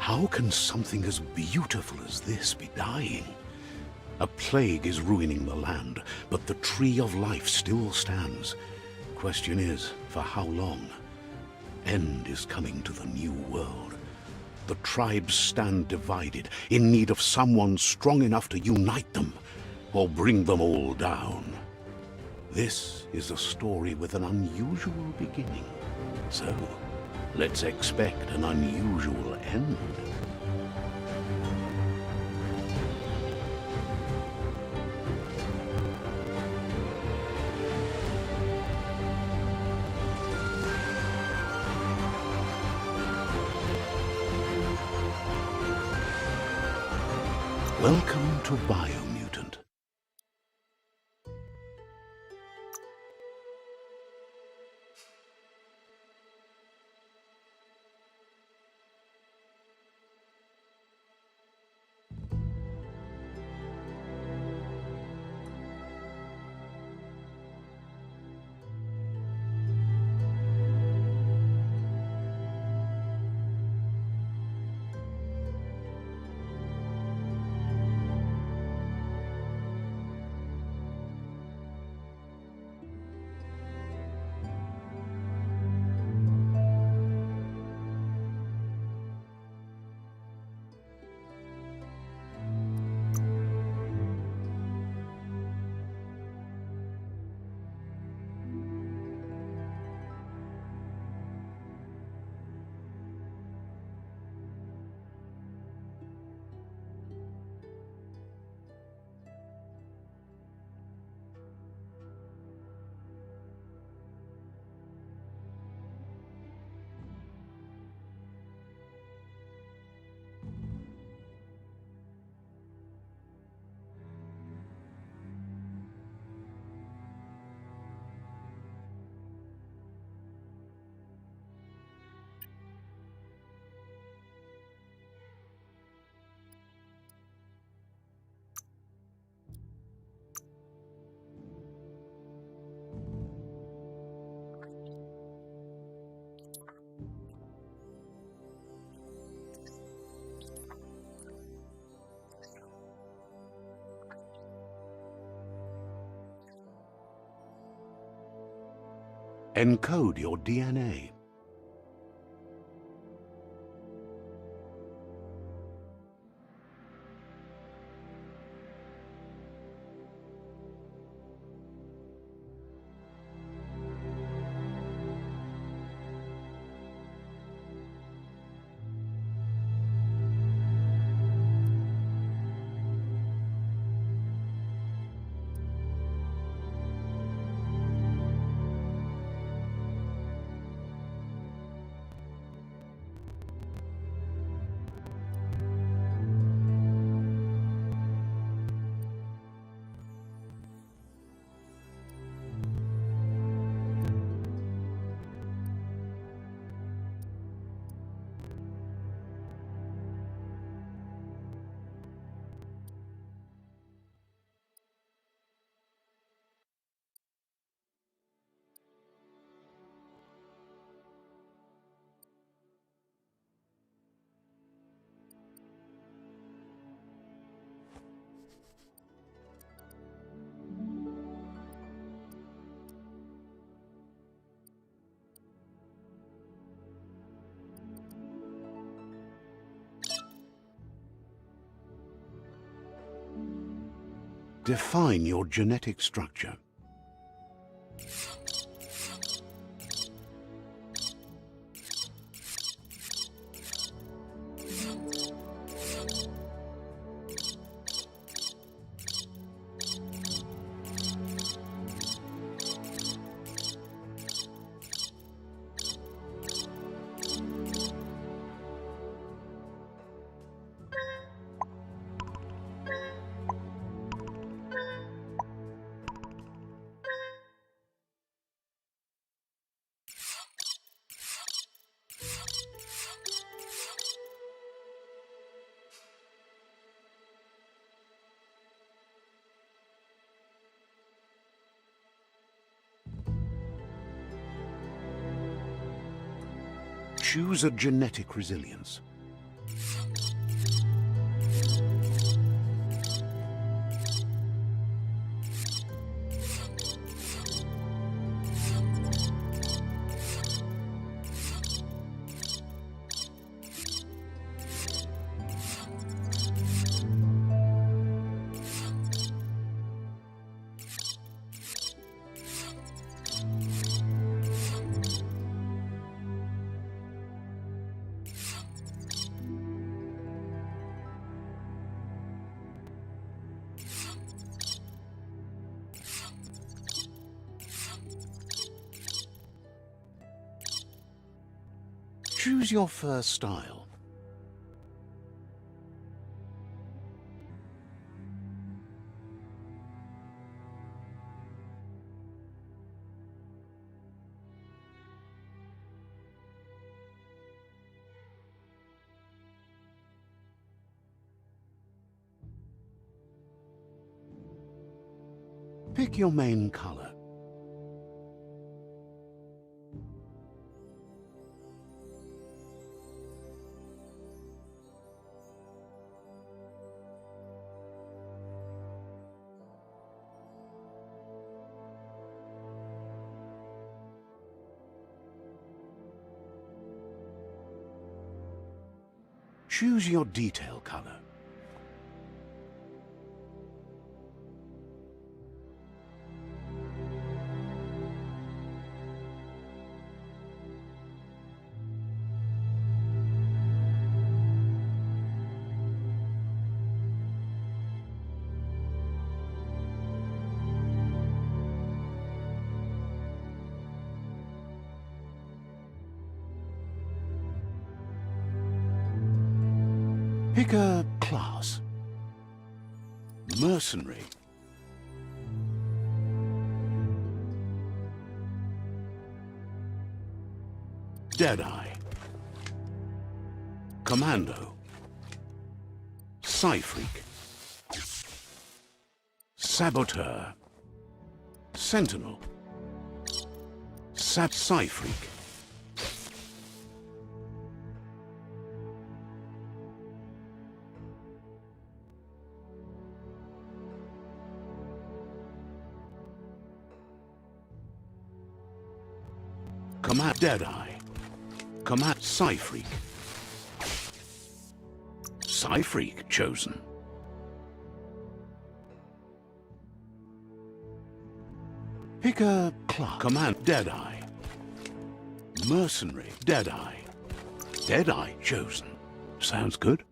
How can something as beautiful as this be dying? A plague is ruining the land, but the tree of life still stands. Question is, for how long? End is coming to the new world. The tribes stand divided, in need of someone strong enough to unite them, or bring them all down. This is a story with an unusual beginning. So, let's expect an unusual end. Welcome to Biomutant. Encode your DNA. Define your genetic structure. Choose a genetic resilience. Choose your first style. Pick your main color. Choose your detail color. Pick a class. Mercenary. Deadeye. Commando. Psy-Freak. Saboteur. Sentinel. Psy-Freak. Command Deadeye. Command Psy-Freak. Psy-Freak chosen. Pick a class. Command Deadeye. Mercenary Deadeye. Deadeye chosen. Sounds good.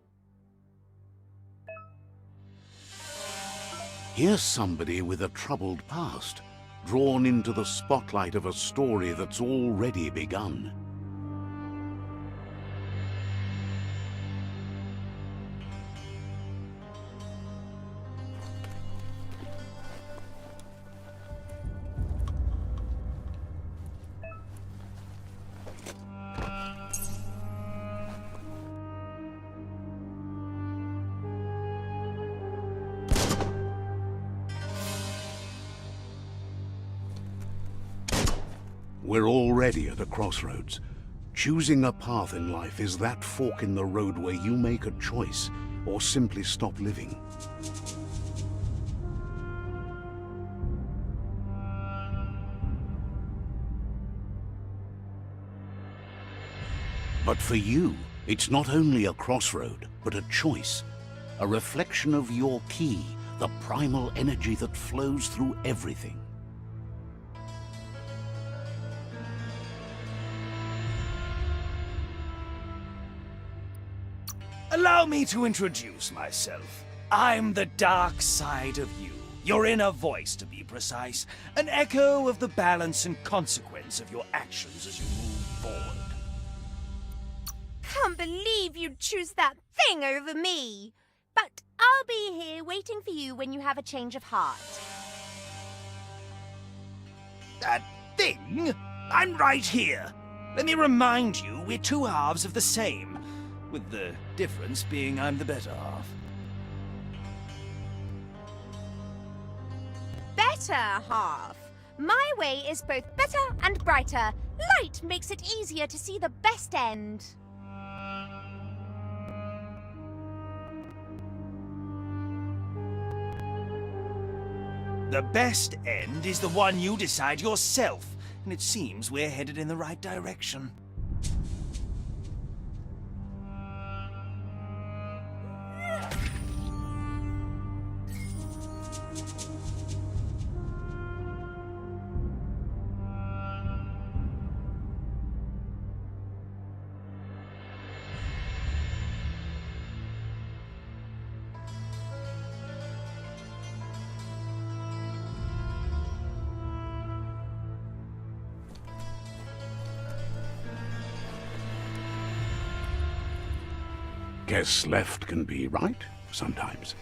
Here's somebody with a troubled past, drawn into the spotlight of a story that's already begun. We're already at a crossroads. Choosing a path in life is that fork in the road where you make a choice or simply stop living. But for you, it's not only a crossroad, but a choice. A reflection of your key, the primal energy that flows through everything. Allow me to introduce myself. I'm the dark side of you. Your inner voice, to be precise. An echo of the balance and consequence of your actions as you move forward. Can't believe you'd choose that thing over me. But I'll be here waiting for you when you have a change of heart. That thing? I'm right here. Let me remind you, we're two halves of the same. With the difference being I'm the better half. Better half. My way is both better and brighter. Light makes it easier to see the best end. The best end is the one you decide yourself, and it seems we're headed in the right direction. Guess left can be right sometimes.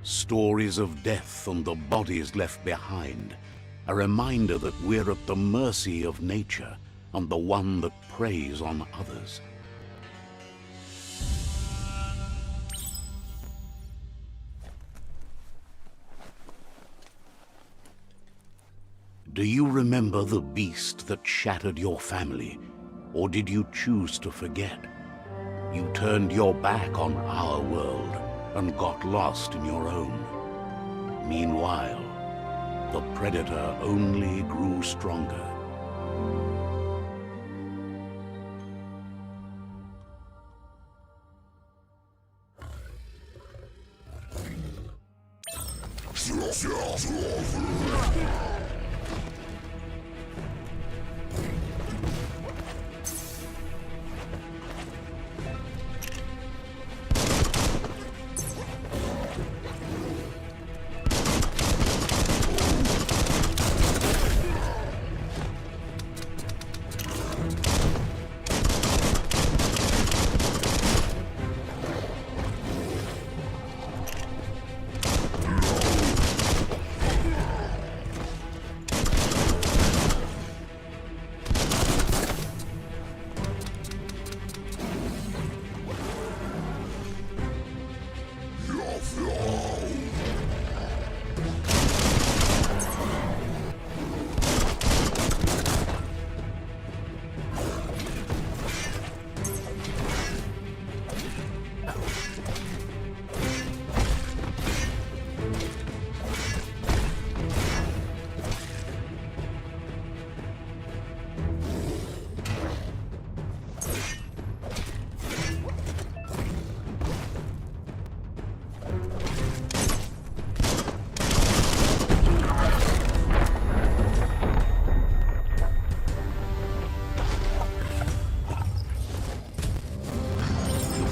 Stories of death and the bodies left behind. A reminder that we're at the mercy of nature and the one that preys on others. Do you remember the beast that shattered your family? Or did you choose to forget? You turned your back on our world and got lost in your own. Meanwhile, the predator only grew stronger.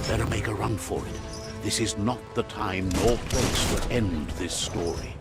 Better make a run for it. This is not the time nor place to end this story.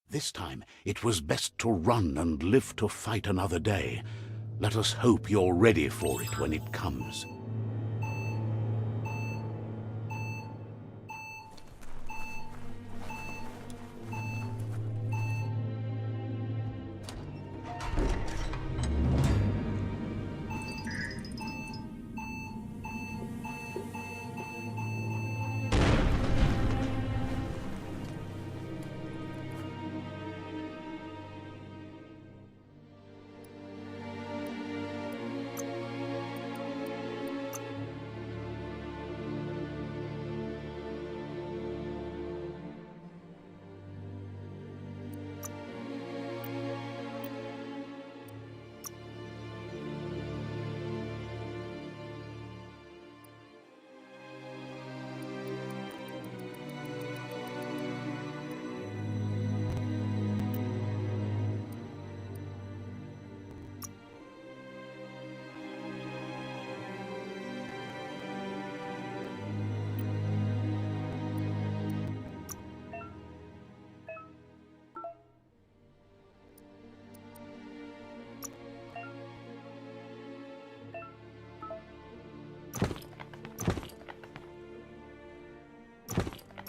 This time, it was best to run and live to fight another day. Let us hope you're ready for it when it comes.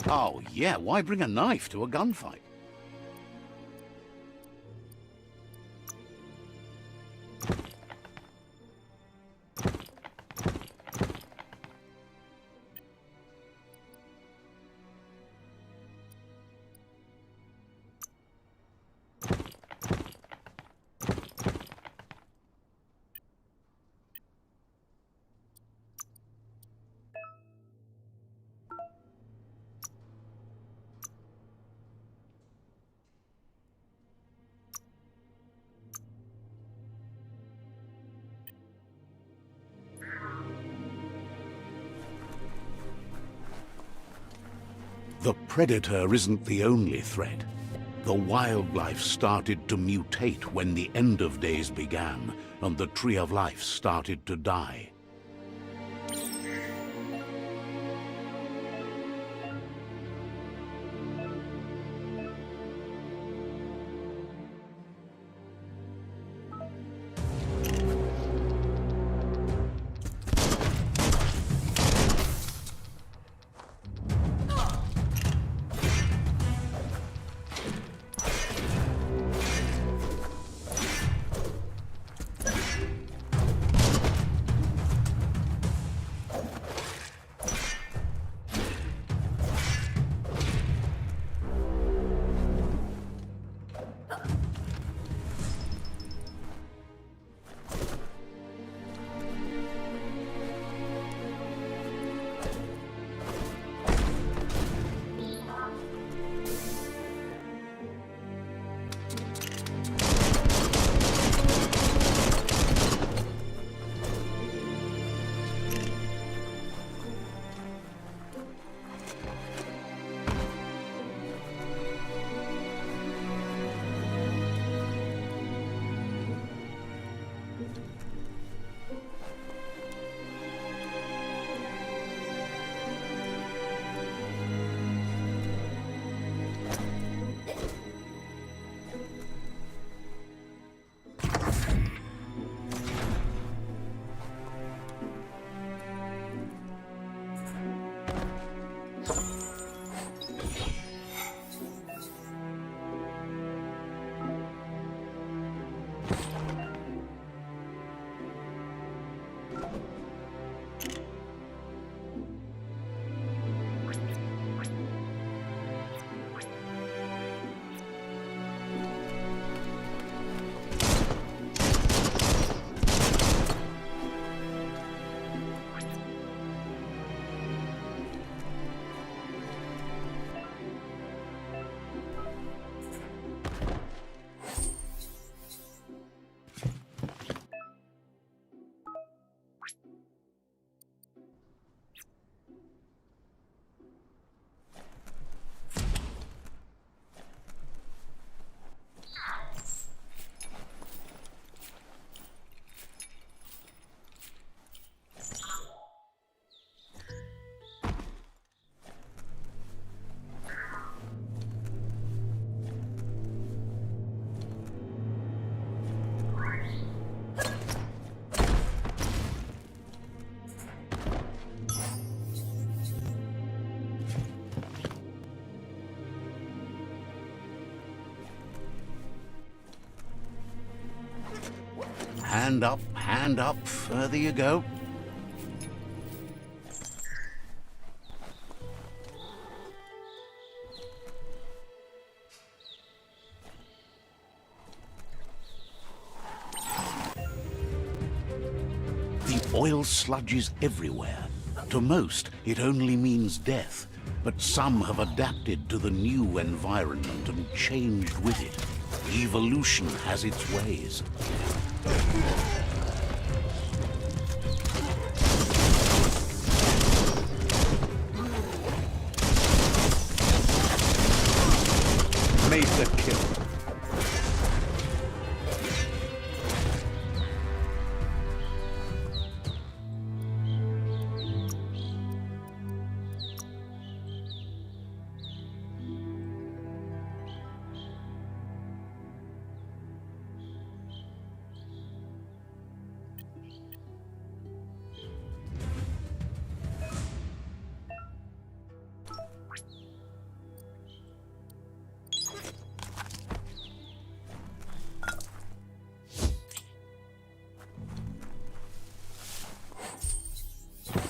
Oh, yeah, why bring a knife to a gunfight? The predator isn't the only threat. The wildlife started to mutate when the end of days began, and the tree of life started to die. Hand up, further you go. The oil sludges everywhere. To most, it only means death, but some have adapted to the new environment and changed with it. Evolution has its ways. Made the kill.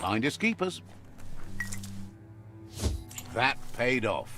Finders keepers. That paid off.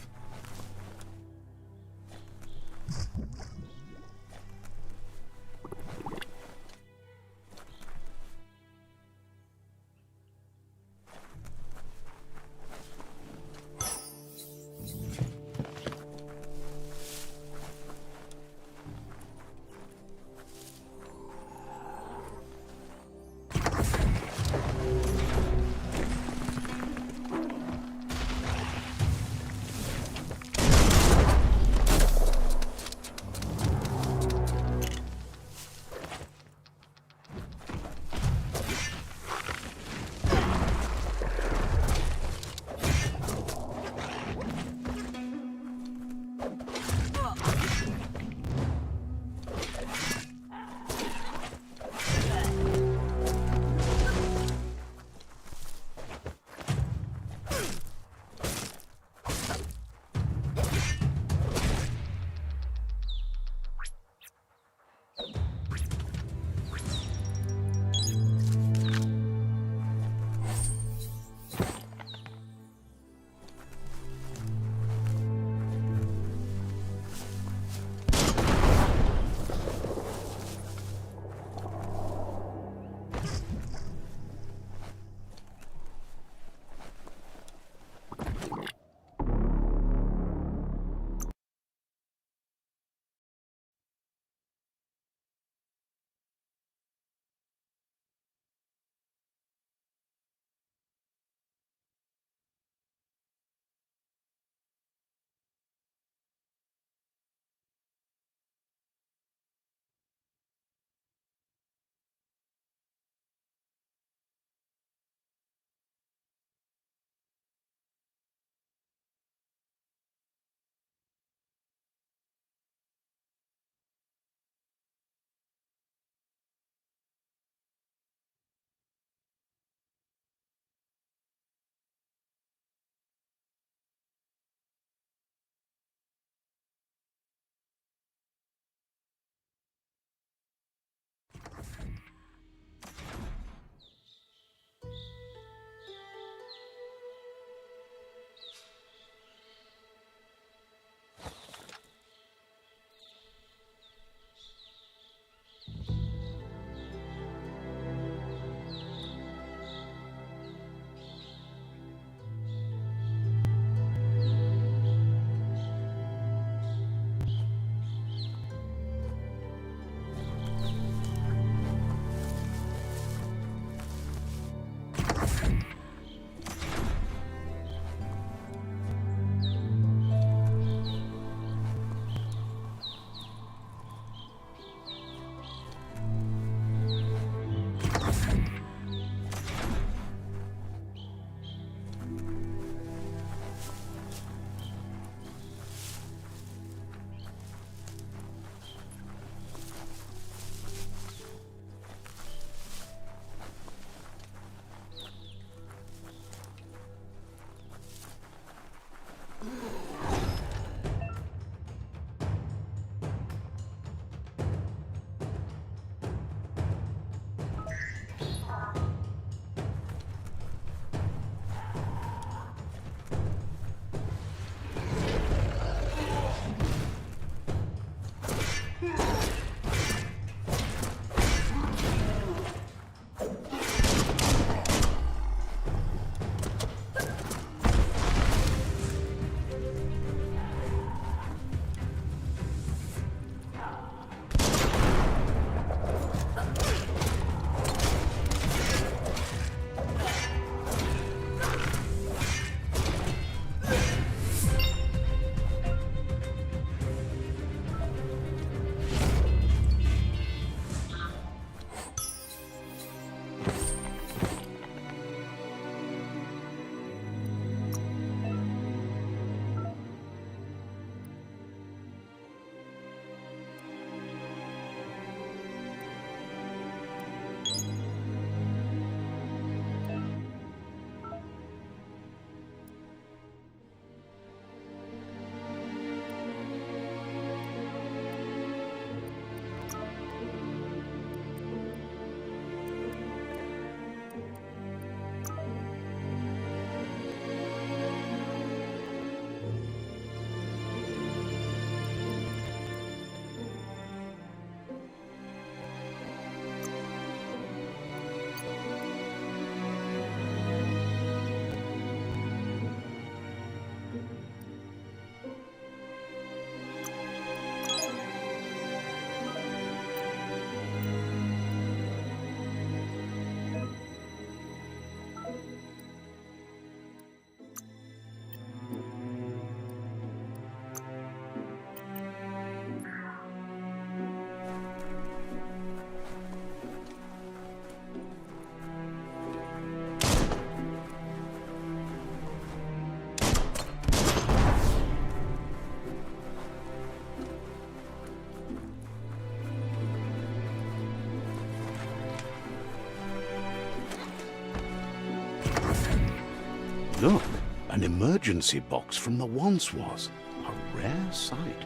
Look, an emergency box from the once was. A rare sight.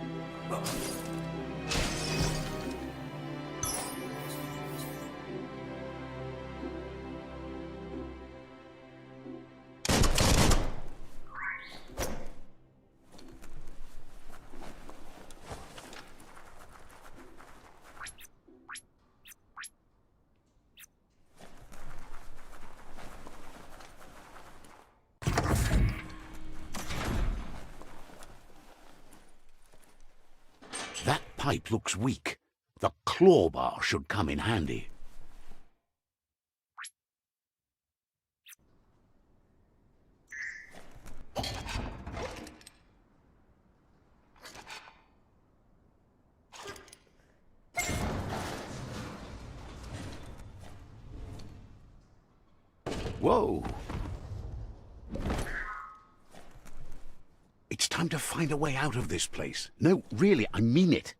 That pipe looks weak. The claw bar should come in handy. Whoa! It's time to find a way out of this place. No, really, I mean it.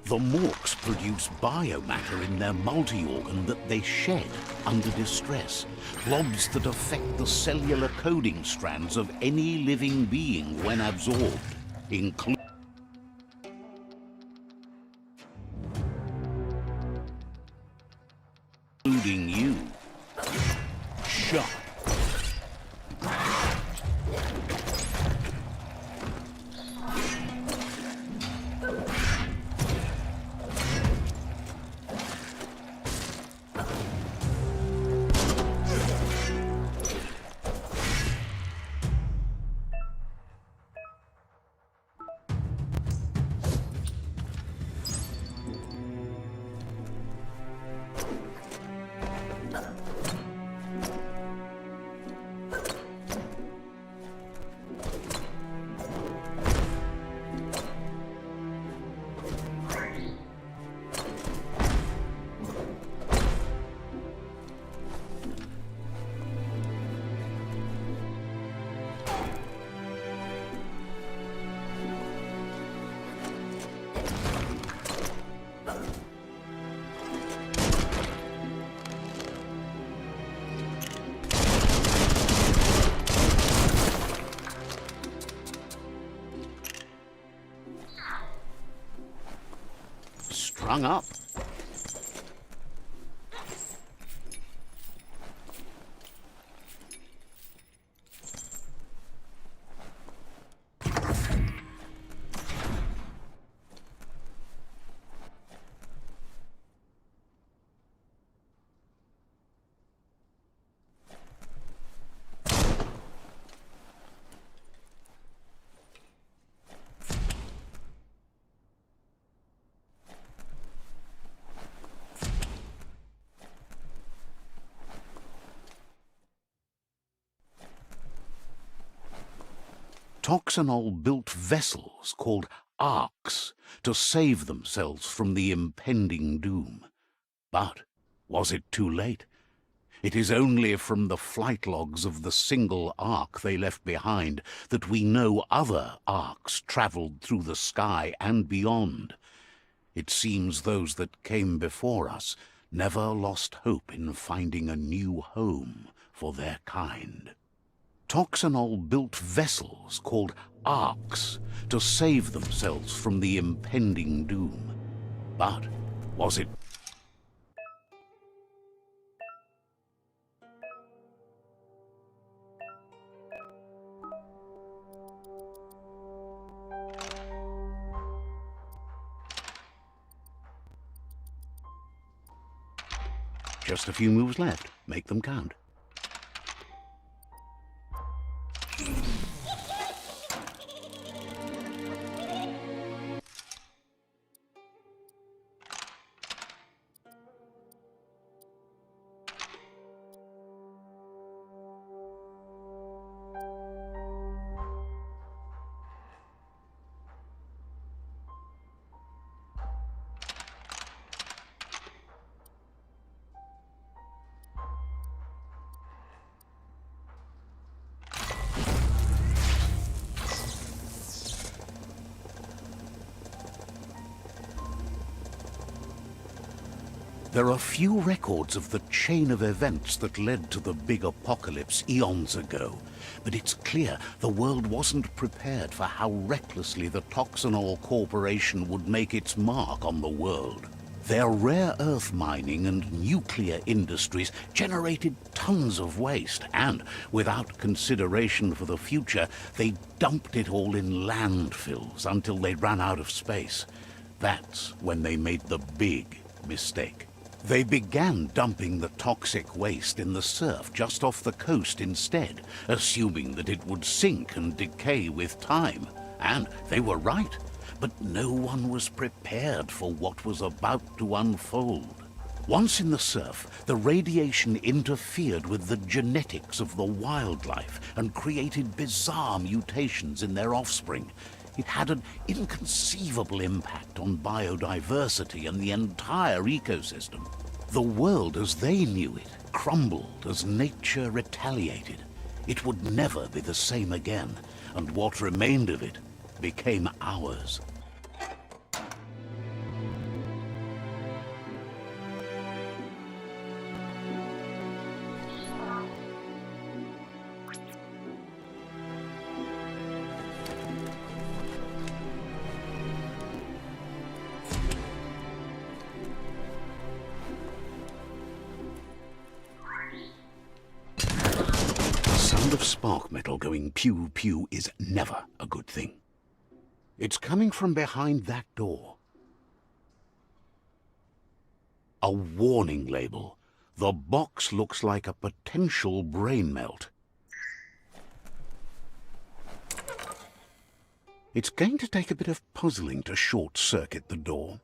The Morks produce biomatter in their multi-organ that they shed under distress. Blobs that affect the cellular coding strands of any living being when absorbed, including you. Sharp. Strung up. Toxanol built vessels called arks to save themselves from the impending doom. But was it too late? It is only from the flight logs of the single ark they left behind that we know other arks travelled through the sky and beyond. It seems those that came before us never lost hope in finding a new home for their kind. Toxanol built vessels called arks to save themselves from the impending doom. But was it just a few moves left? Make them count. There are few records of the chain of events that led to the big apocalypse eons ago, but it's clear the world wasn't prepared for how recklessly the Toxanol Corporation would make its mark on the world. Their rare earth mining and nuclear industries generated tons of waste, and, without consideration for the future, they dumped it all in landfills until they ran out of space. That's when they made the big mistake. They began dumping the toxic waste in the surf just off the coast instead, assuming that it would sink and decay with time. And they were right, but no one was prepared for what was about to unfold. Once in the surf, the radiation interfered with the genetics of the wildlife and created bizarre mutations in their offspring. It had an inconceivable impact on biodiversity and the entire ecosystem. The world as they knew it crumbled as nature retaliated. It would never be the same again, and what remained of it became ours. Of spark metal going pew-pew is never a good thing. It's coming from behind that door. A warning label. The box looks like a potential brain melt. It's going to take a bit of puzzling to short-circuit the door.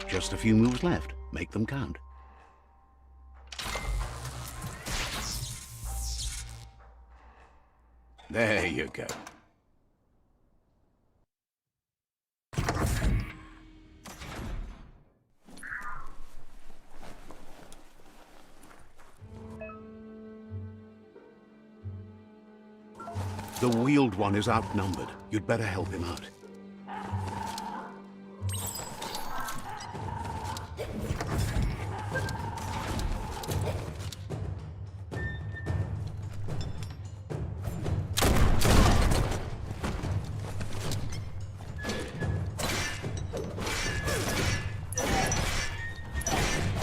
Just a few moves left. Make them count. There you go. The wheeled one is outnumbered. You'd better help him out.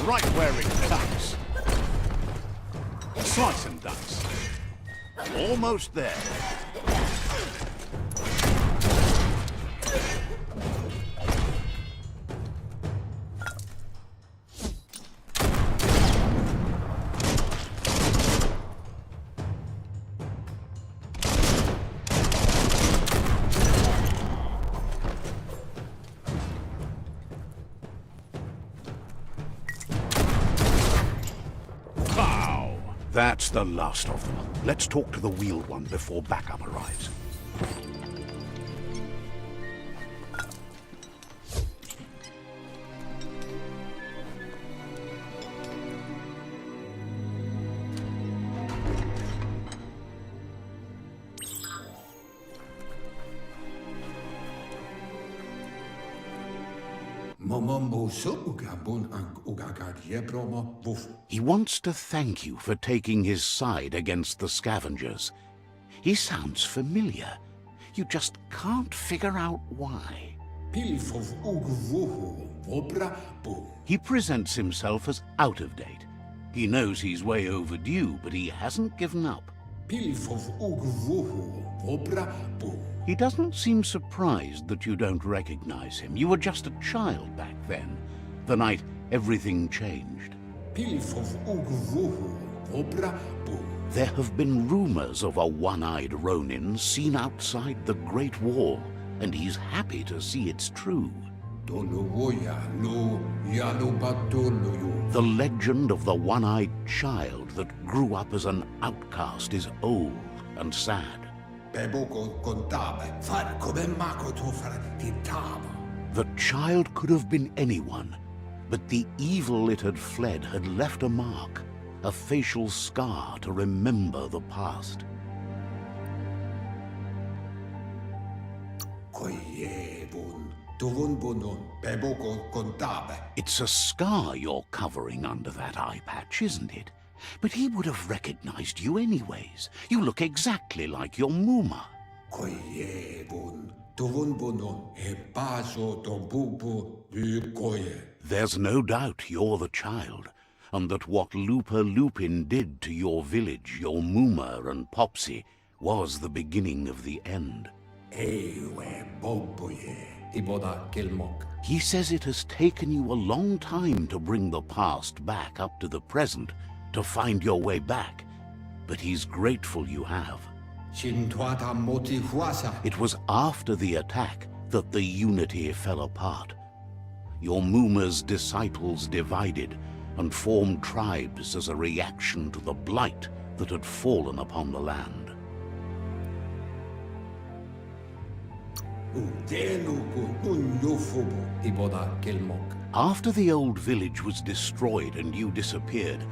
Right where it cuts. Slice and dice. Almost there. That's the last of them. Let's talk to the wheeled one before backup arrives. He wants to thank you for taking his side against the scavengers. He sounds familiar. You just can't figure out why. He presents himself as out of date. He knows he's way overdue, but he hasn't given up. He doesn't seem surprised that you don't recognize him. You were just a child back then, the night everything changed. There have been rumors of a one-eyed Ronin seen outside the Great Wall, and he's happy to see it's true. The legend of the one-eyed child that grew up as an outcast is old and sad. The child could have been anyone, but the evil it had fled had left a mark, a facial scar to remember the past. It's a scar you're covering under that eye patch, isn't it? But he would have recognized you anyways. You look exactly like your Muma. There's no doubt you're the child, and that what Lupa Lupin did to your village, your Muma and Popsy, was the beginning of the end. He says it has taken you a long time to bring the past back up to the present, to find your way back, but he's grateful you have. It was after the attack that the unity fell apart. Your Muma's disciples divided and formed tribes as a reaction to the blight that had fallen upon the land. After the old village was destroyed and you disappeared,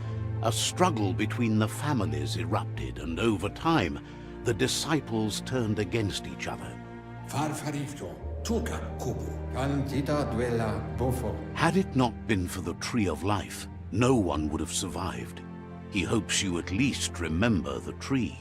a struggle between the families erupted, and over time, the disciples turned against each other. Had it not been for the Tree of Life, no one would have survived. He hopes you at least remember the tree.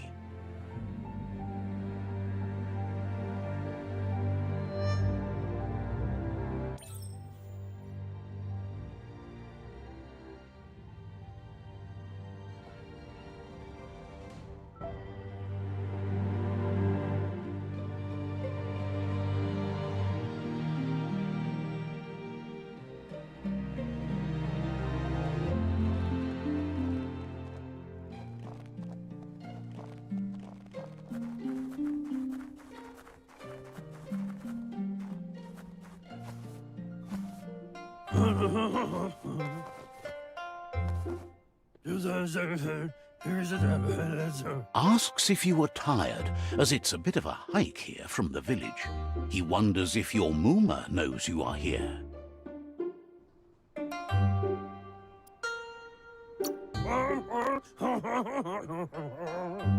Asks if you were tired, as it's a bit of a hike here from the village. He wonders if your Muma knows you are here.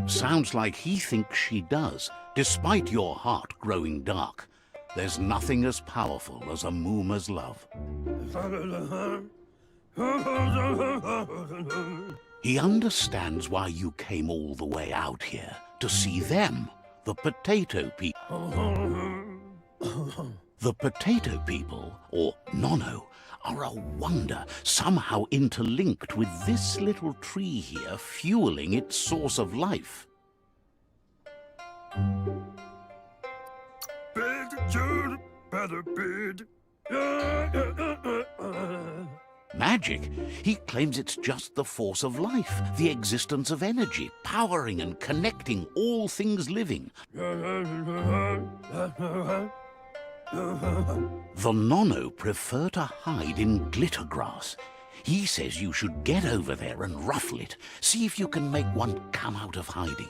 Sounds like he thinks she does, despite your heart growing dark. There's nothing as powerful as a Muma's love. He understands why you came all the way out here, to see them, the potato people. The potato people, or Nono, are a wonder, somehow interlinked with this little tree here, fueling its source of life. Magic? He claims it's just the force of life, the existence of energy, powering and connecting all things living. The Nono prefer to hide in glitter grass. He says you should get over there and ruffle it. See if you can make one come out of hiding.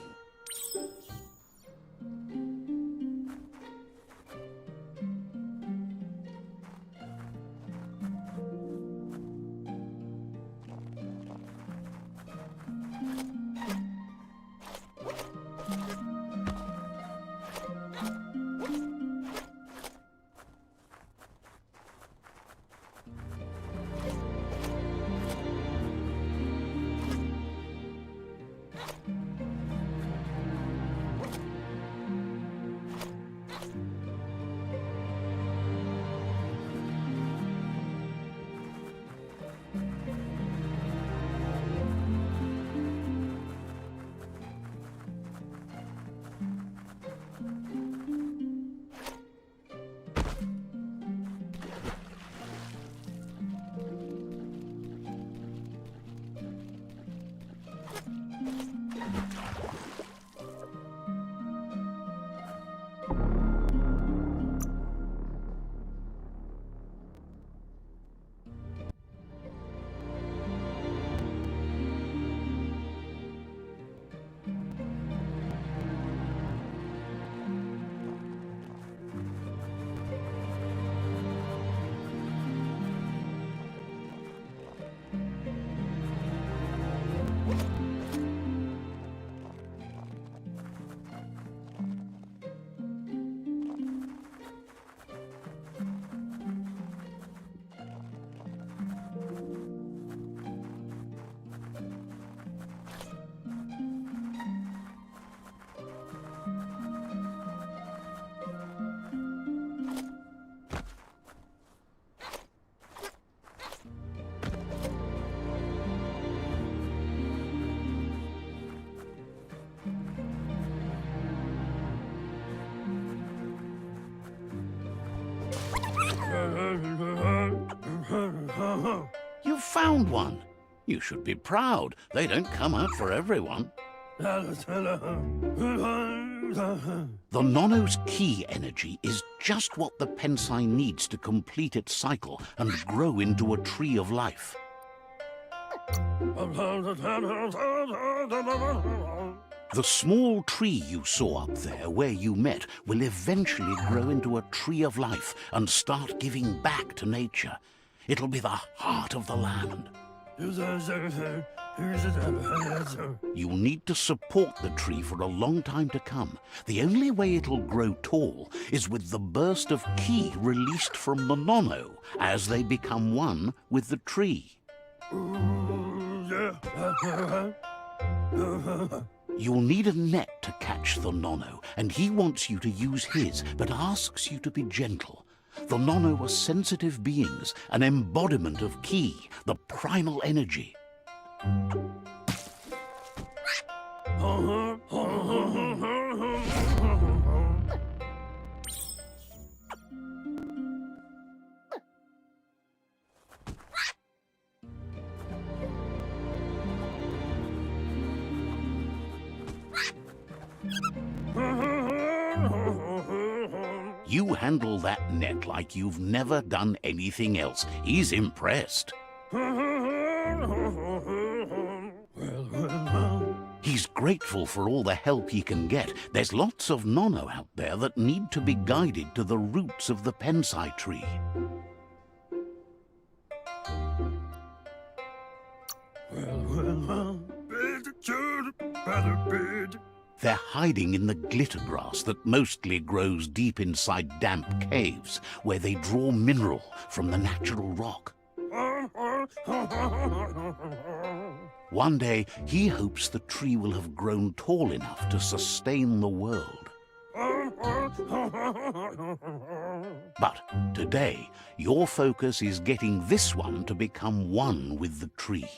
You've found one. You should be proud. They don't come out for everyone. The Nono's key energy is just what the Pensai needs to complete its cycle and grow into a tree of life. The small tree you saw up there where you met will eventually grow into a tree of life and start giving back to nature. It'll be the heart of the land. You'll need to support the tree for a long time to come. The only way it'll grow tall is with the burst of ki released from the Nono as they become one with the tree. You'll need a net to catch the Nono, and he wants you to use his, but asks you to be gentle. The Nono are sensitive beings, an embodiment of ki, the primal energy. You handle that net like you've never done anything else. He's impressed. He's grateful for all the help he can get. There's lots of Nono out there that need to be guided to the roots of the Pensai tree. They're hiding in the glitter grass that mostly grows deep inside damp caves, where they draw mineral from the natural rock. One day, he hopes the tree will have grown tall enough to sustain the world. But today, your focus is getting this one to become one with the tree.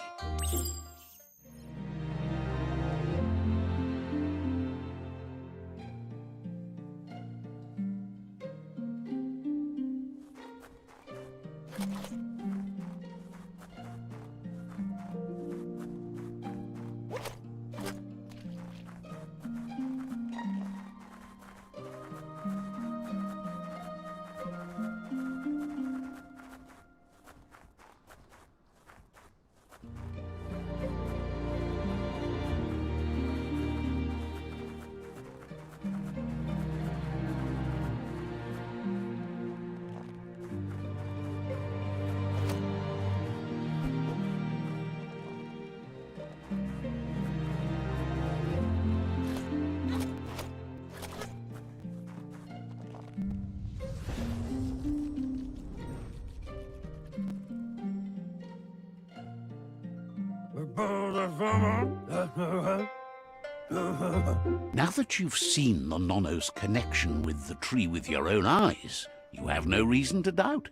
Now that you've seen the Nono's connection with the tree with your own eyes, you have no reason to doubt.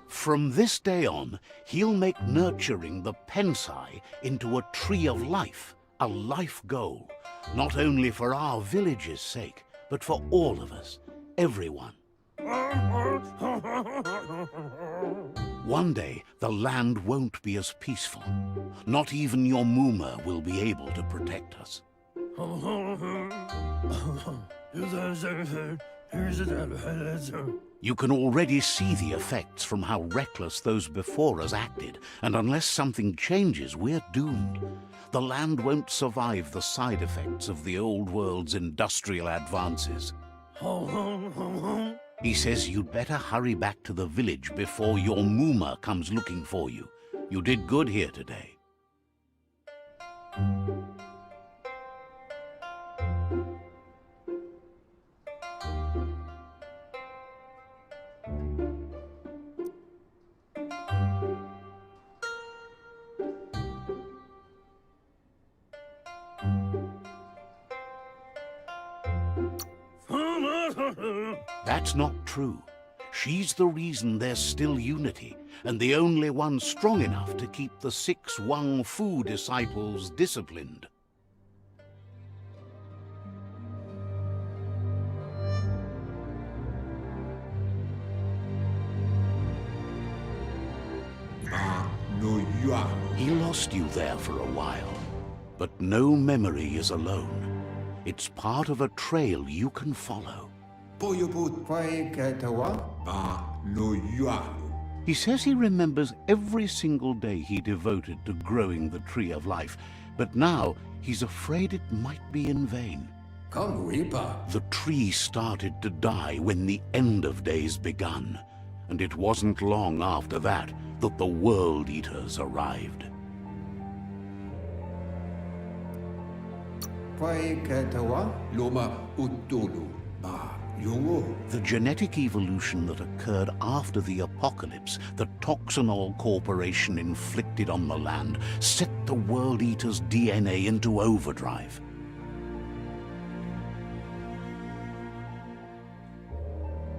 From this day on, he'll make nurturing the Pensai into a tree of life, a life goal, not only for our village's sake, but for all of us, everyone. One day, the land won't be as peaceful. Not even your Muma will be able to protect us. You can already see the effects from how reckless those before us acted, and unless something changes, we're doomed. The land won't survive the side effects of the old world's industrial advances. He says you'd better hurry back to the village before your Muma comes looking for you. You did good here today. That's not true. She's the reason there's still unity, and the only one strong enough to keep the 6 Wang Fu disciples disciplined. lost you there for a while. But no memory is alone. It's part of a trail you can follow. He says he remembers every single day he devoted to growing the Tree of Life, but now he's afraid it might be in vain. The tree started to die when the end of days begun, and it wasn't long after that that the World Eaters arrived. The genetic evolution that occurred after the apocalypse the Toxanol Corporation inflicted on the land set the World Eater's DNA into overdrive.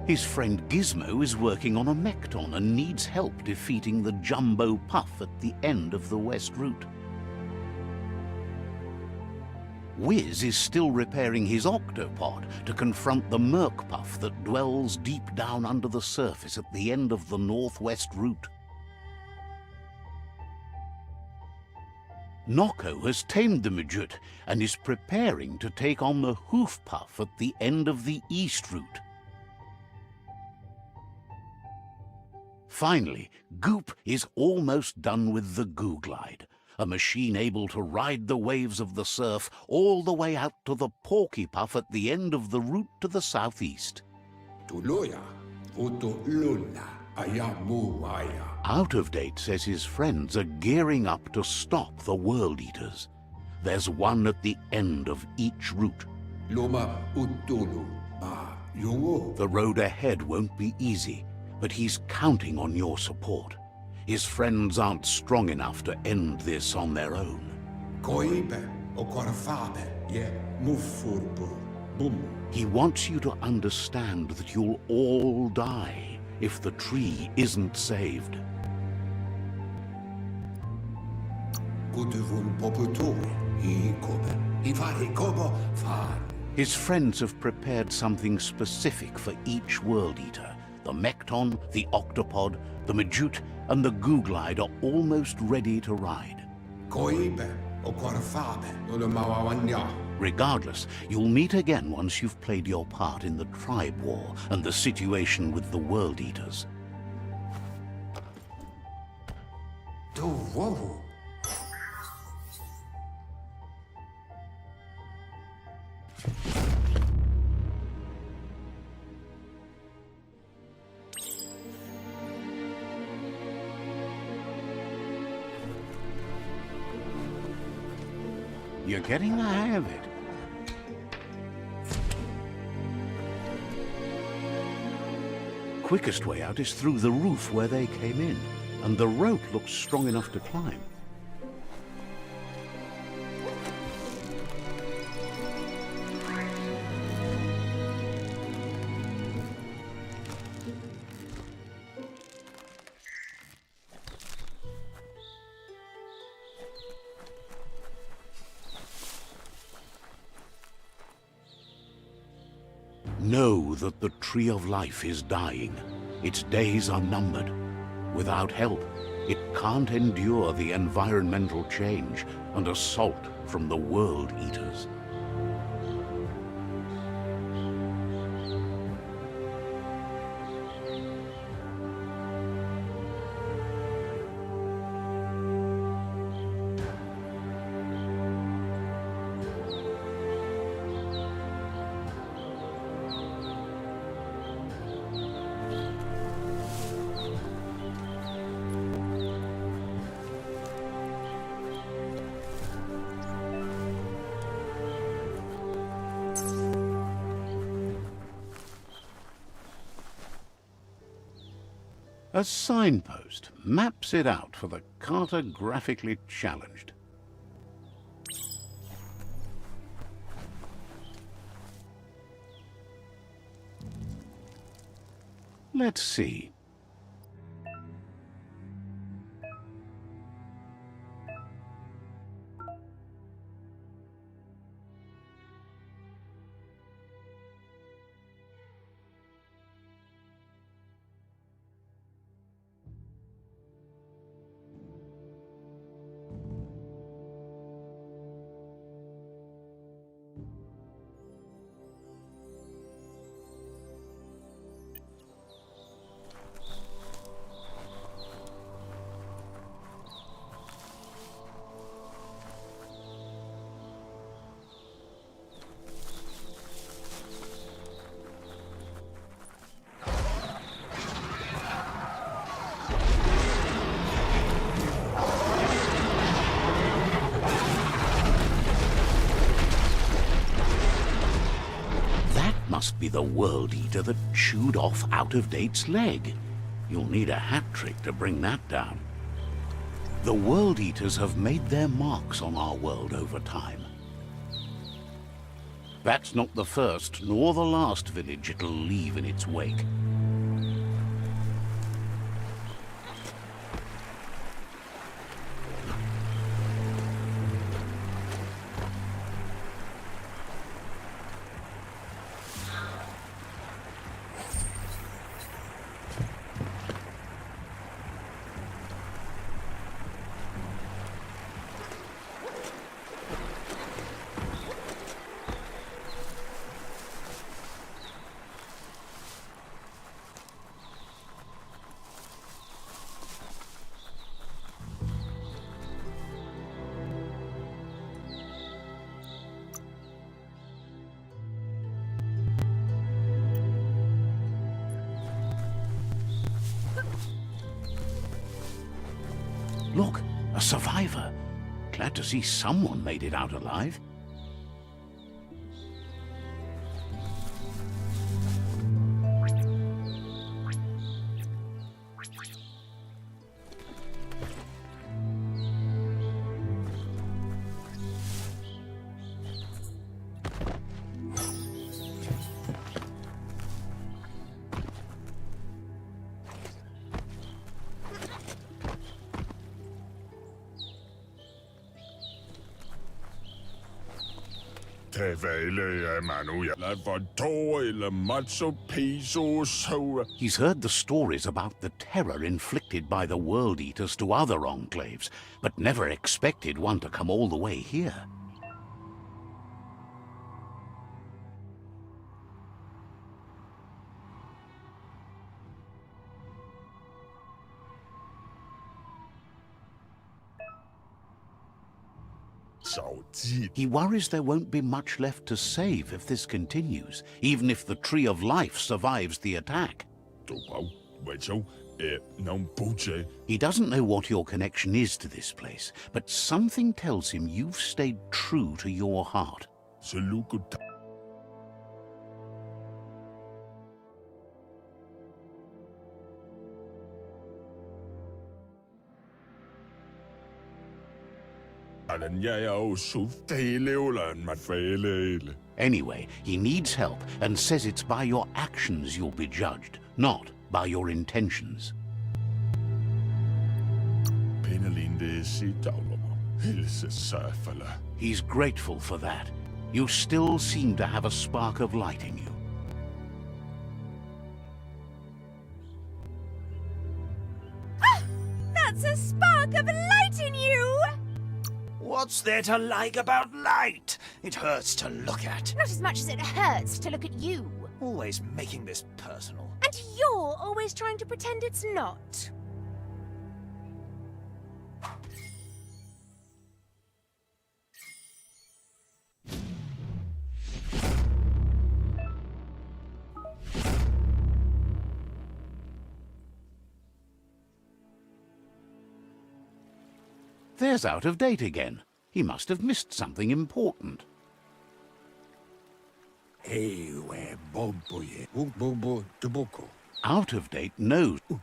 His friend Gizmo is working on a mechton and needs help defeating the Jumbo Puff at the end of the West Route. Wiz is still repairing his octopod to confront the Merc Puff that dwells deep down under the surface at the end of the Northwest Route. Nocco has tamed the Midget and is preparing to take on the Hoof Puff at the end of the East Route. Finally, Goop is almost done with the Googlide, a machine able to ride the waves of the surf all the way out to the Porky Puff at the end of the route to the southeast. Out of Date says his friends are gearing up to stop the World Eaters. There's one at the end of each route. The road ahead won't be easy, but he's counting on your support. His friends aren't strong enough to end this on their own. He wants you to understand that you'll all die if the tree isn't saved. His friends have prepared something specific for each World Eater. The Mechton, the Octopod, the Majute, and the Googlide are almost ready to ride. Regardless, you'll meet again once you've played your part in the Tribe War and the situation with the World Eaters. You're getting the hang of it. Quickest way out is through the roof where they came in, and the rope looks strong enough to climb. Know that the Tree of Life is dying. Its days are numbered. Without help, it can't endure the environmental change and assault from the World Eaters. A signpost maps it out for the cartographically challenged. Let's see. must be the World Eater that chewed off Out-of-Date's leg. You'll need a hat trick to bring that down. The World Eaters have made their marks on our world over time. That's not the first nor the last village it'll leave in its wake. Look, a survivor. Glad to see someone made it out alive. He's heard the stories about the terror inflicted by the World Eaters to other enclaves, but never expected one to come all the way here. He worries there won't be much left to save if this continues, even if the Tree of Life survives the attack. He doesn't know what your connection is to this place, but something tells him you've stayed true to your heart. Anyway, he needs help and says it's by your actions you'll be judged, not by your intentions. He's grateful for that. You still seem to have a spark of light in you. That's a spark of light in you! What's there to like about light? It hurts to look at. Not as much as it hurts to look at you. Always making this personal. And you're always trying to pretend it's not. There's Out of Date again. He must have missed something important. Out of Date knows the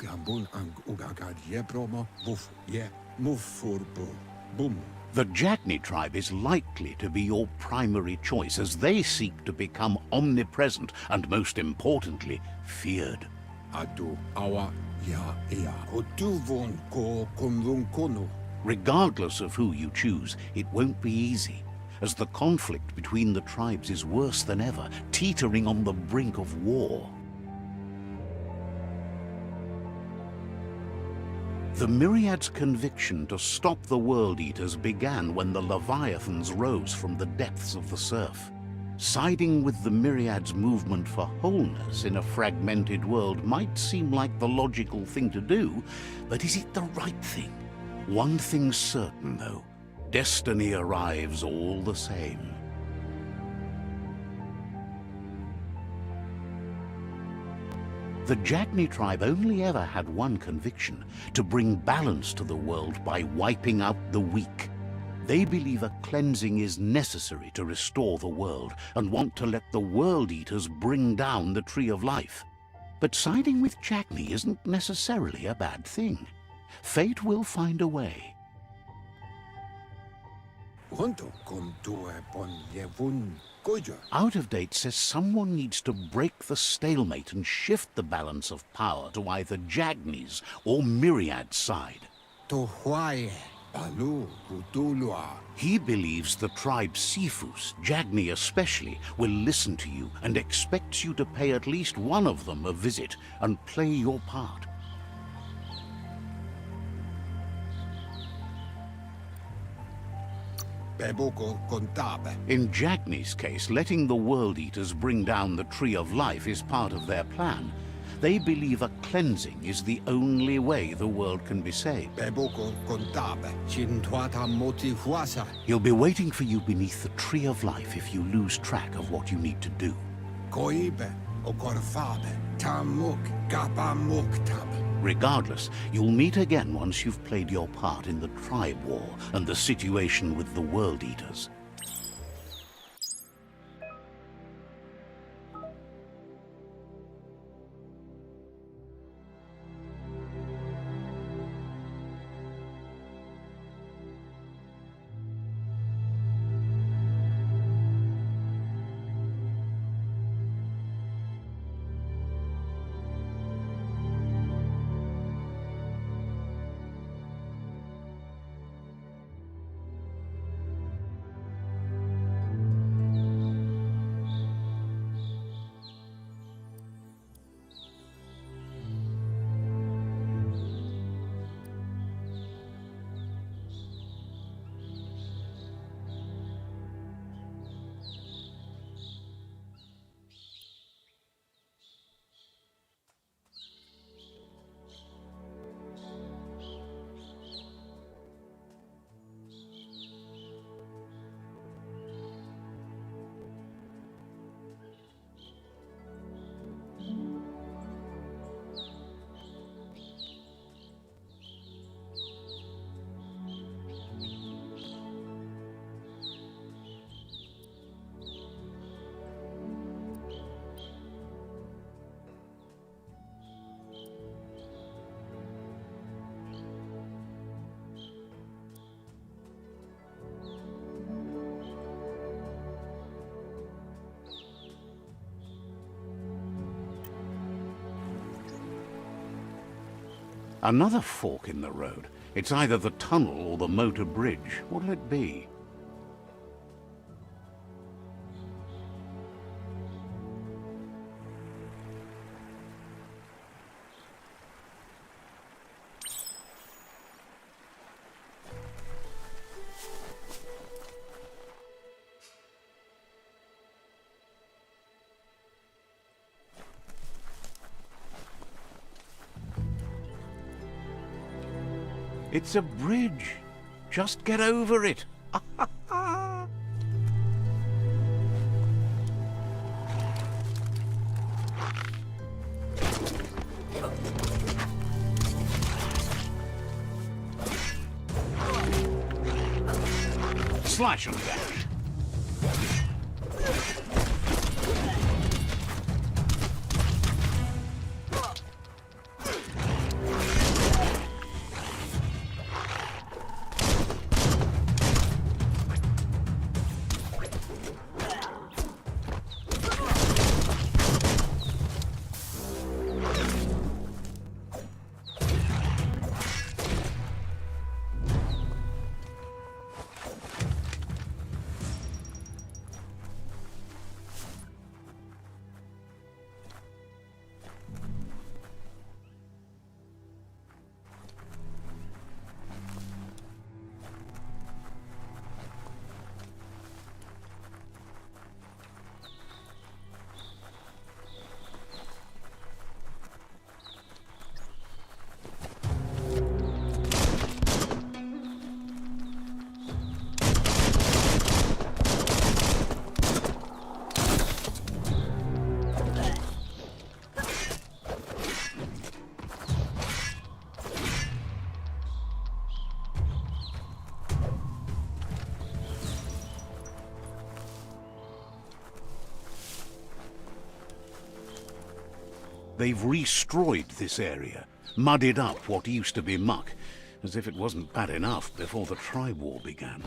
Jagni tribe is likely to be your primary choice as they seek to become omnipresent and, most importantly, feared. Regardless of who you choose, it won't be easy, as the conflict between the tribes is worse than ever, teetering on the brink of war. The Myriad's conviction to stop the World Eaters began when the Leviathans rose from the depths of the surf. Siding with the Myriad's movement for wholeness in a fragmented world might seem like the logical thing to do, but is it the right thing? One thing's certain, though. Destiny arrives all the same. The Jagni tribe only ever had one conviction: to bring balance to the world by wiping out the weak. They believe a cleansing is necessary to restore the world and want to let the World Eaters bring down the Tree of Life. But siding with JOhnisALive isn't necessarily a bad thing. Fate will find a way. Out of Date says someone needs to break the stalemate and shift the balance of power to either JOhnisALive's or Myriad's side. He believes the tribe Sifus, JOhnisALive especially, will listen to you and expects you to pay at least one of them a visit and play your part. In JOhnisALive's case, letting the World Eaters bring down the Tree of Life is part of their plan. They believe a cleansing is the only way the world can be saved. He'll be waiting for you beneath the Tree of Life if you lose track of what you need to do. Regardless, you'll meet again once you've played your part in the tribe war and the situation with the World Eaters. Another fork in the road. It's either the tunnel or the motor bridge. What'll it be? It's a bridge. Just get over it. Slash and dash. They've restroyed this area, muddied up what used to be muck, as if it wasn't bad enough before the tribe war began.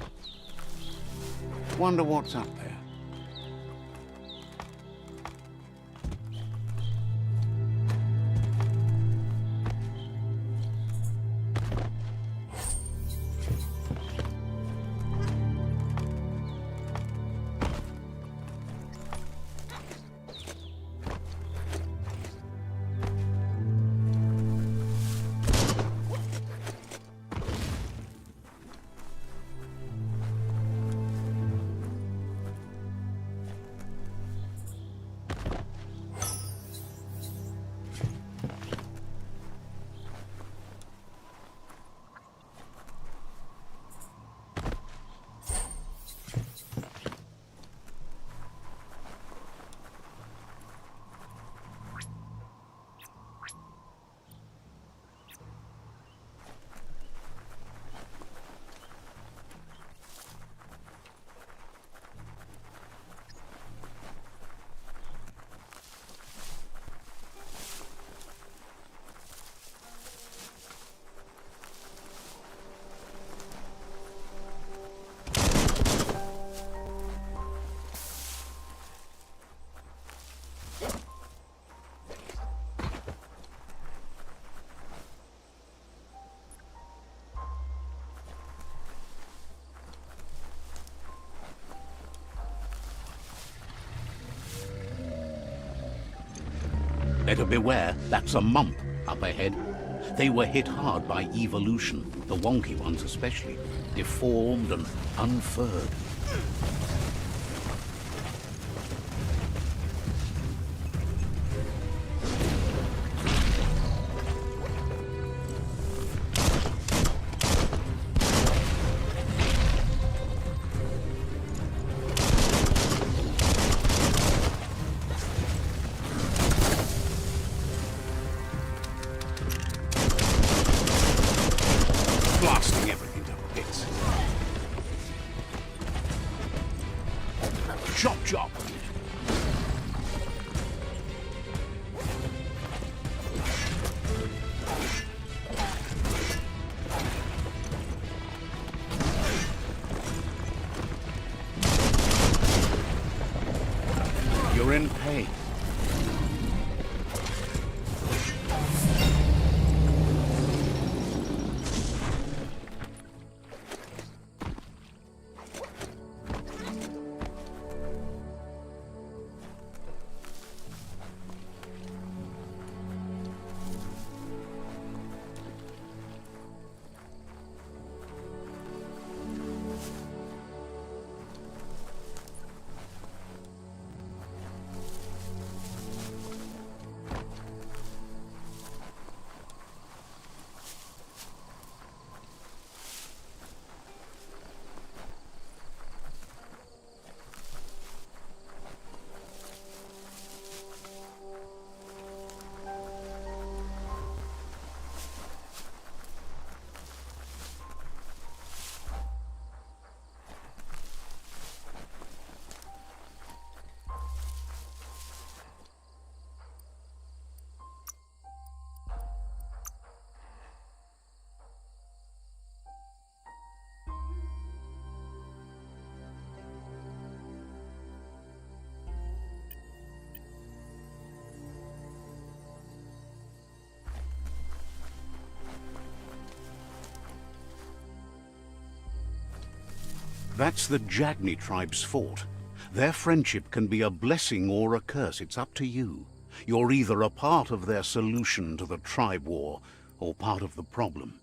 Wonder what's up there. Better beware, that's a mump up ahead. They were hit hard by evolution, the wonky ones especially, deformed and unfurred. Blasting everything to bits. Chop, chop. You're in pain. That's the Jagni tribe's fort. Their friendship can be a blessing or a curse. It's up to you. You're either a part of their solution to the tribe war, or part of the problem.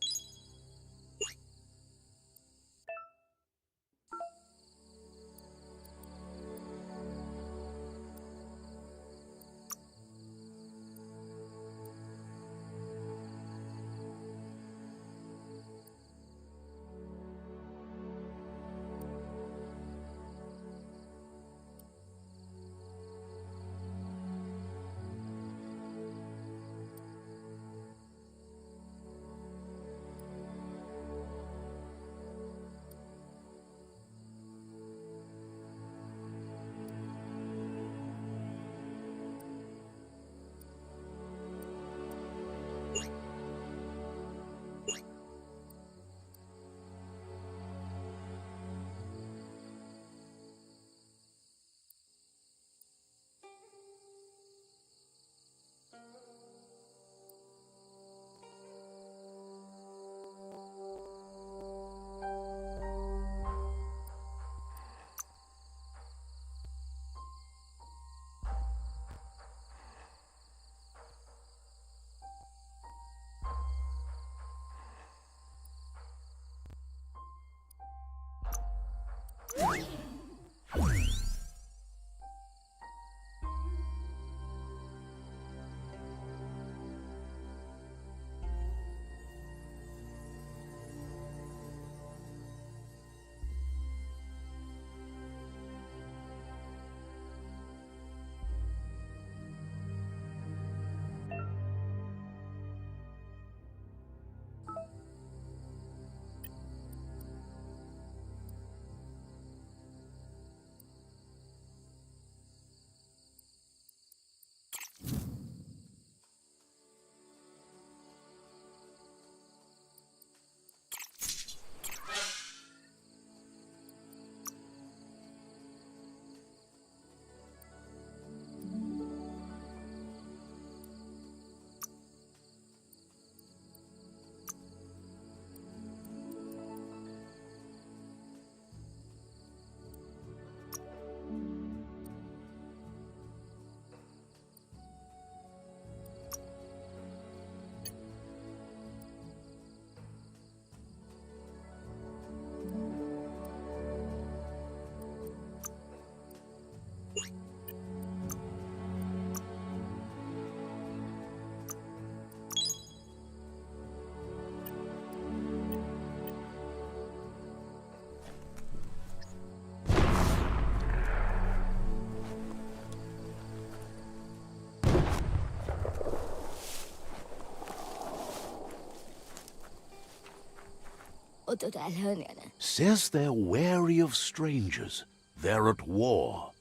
Says they're wary of strangers. They're at war.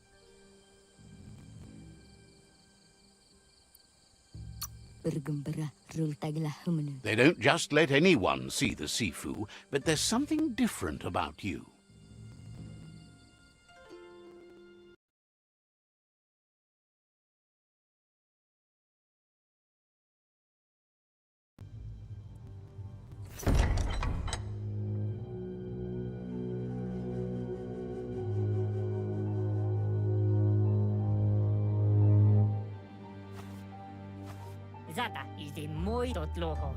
They don't just let anyone see the Sifu, but there's something different about you. Zata idzie mój do tloho.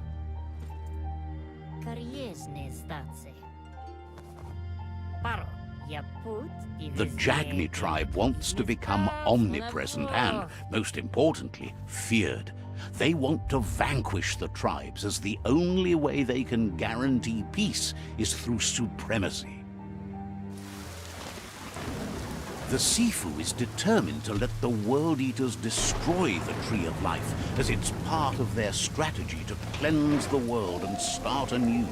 Kariesne zdace. Paro, ja put The JOhni tribe wants to become omnipresent and, most importantly, feared. They want to vanquish the tribes, as the only way they can guarantee peace is through supremacy. The Sifu is determined to let the World Eaters destroy the Tree of Life, as it's part of their strategy to cleanse the world and start anew.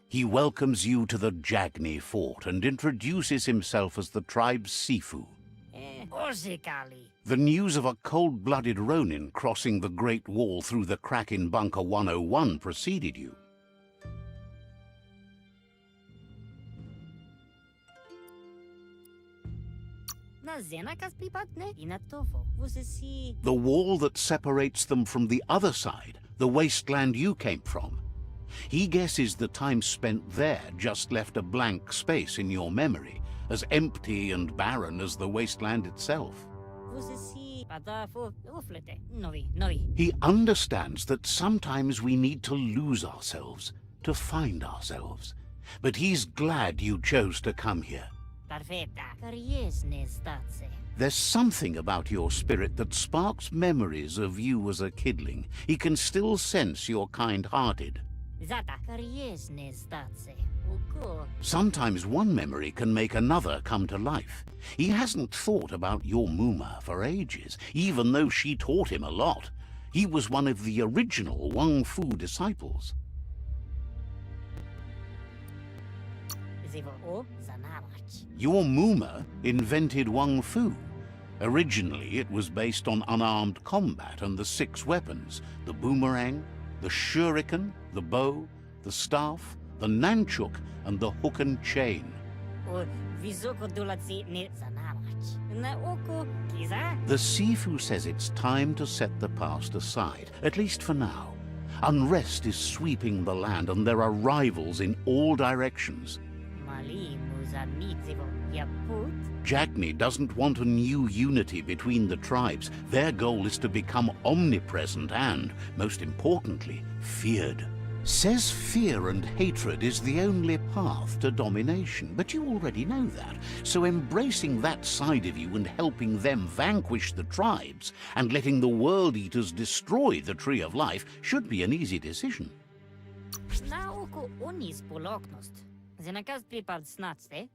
He welcomes you to the JOhni fort and introduces himself as the tribe's Sifu. The news of a cold-blooded Ronin crossing the Great Wall through the crack in Bunker 101 preceded you. The wall that separates them from the other side, the wasteland you came from. He guesses the time spent there just left a blank space in your memory, as empty and barren as the wasteland itself. He understands that sometimes we need to lose ourselves to find ourselves. But he's glad you chose to come here. There's something about your spirit that sparks memories of you as a kidling. He can still sense you're kind-hearted. Sometimes one memory can make another come to life. He hasn't thought about your Muma for ages, even though she taught him a lot. He was one of the original Wang Fu disciples. Your Muma invented Wang Fu. Originally, it was based on unarmed combat and the 6 weapons: the boomerang, the shuriken, the bow, the staff, the nunchuk, and the hook and chain. The Sifu says it's time to set the past aside, at least for now. Unrest is sweeping the land, and there are rivals in all directions. JOhni doesn't want a new unity between the tribes. Their goal is to become omnipresent and, most importantly, feared. Says fear and hatred is the only path to domination, but you already know that. So embracing that side of you and helping them vanquish the tribes and letting the World Eaters destroy the Tree of Life should be an easy decision.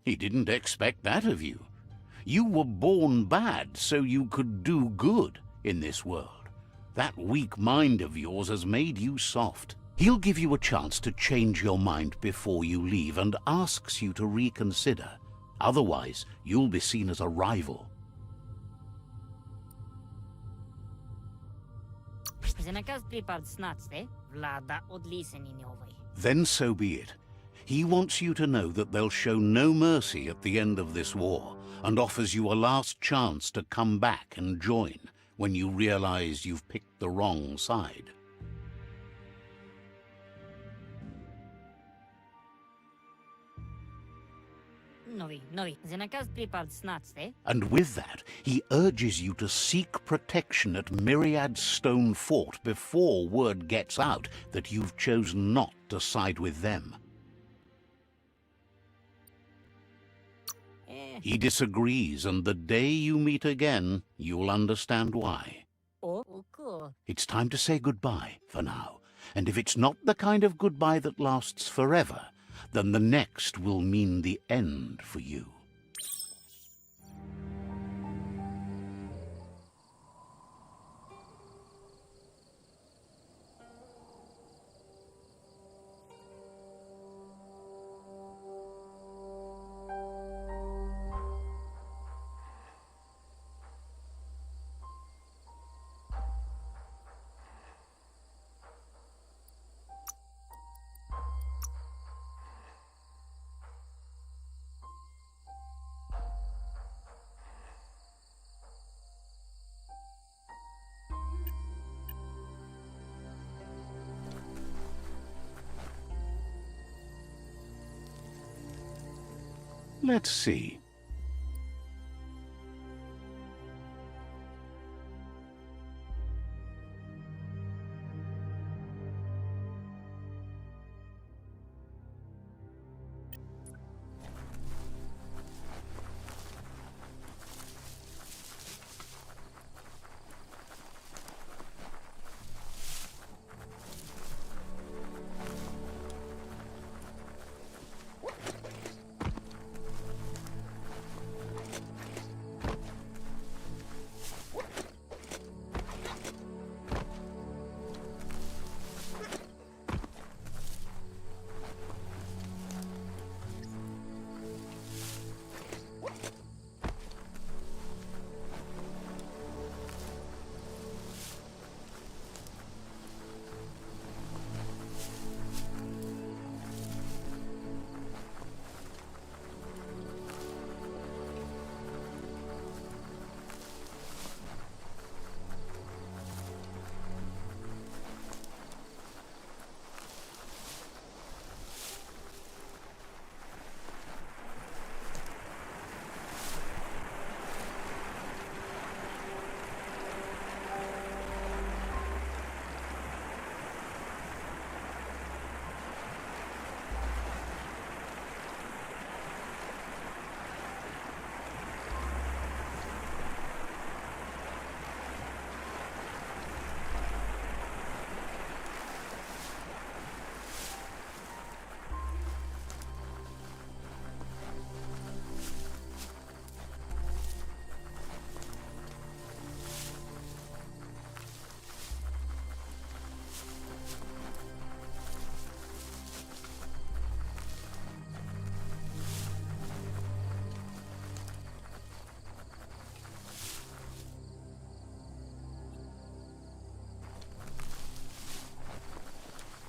He didn't expect that of you. You were born bad so you could do good in this world. That weak mind of yours has made you soft. He'll give you a chance to change your mind before you leave and asks you to reconsider. Otherwise, you'll be seen as a rival. Then so be it. He wants you to know that they'll show no mercy at the end of this war, and offers you a last chance to come back and join when you realize you've picked the wrong side. And with that, he urges you to seek protection at Myriad Stone Fort before word gets out that you've chosen not to side with them. He disagrees, and the day you meet again, you'll understand why. It's time to say goodbye for now, and if it's not the kind of goodbye that lasts forever, then the next will mean the end for you. Let's see.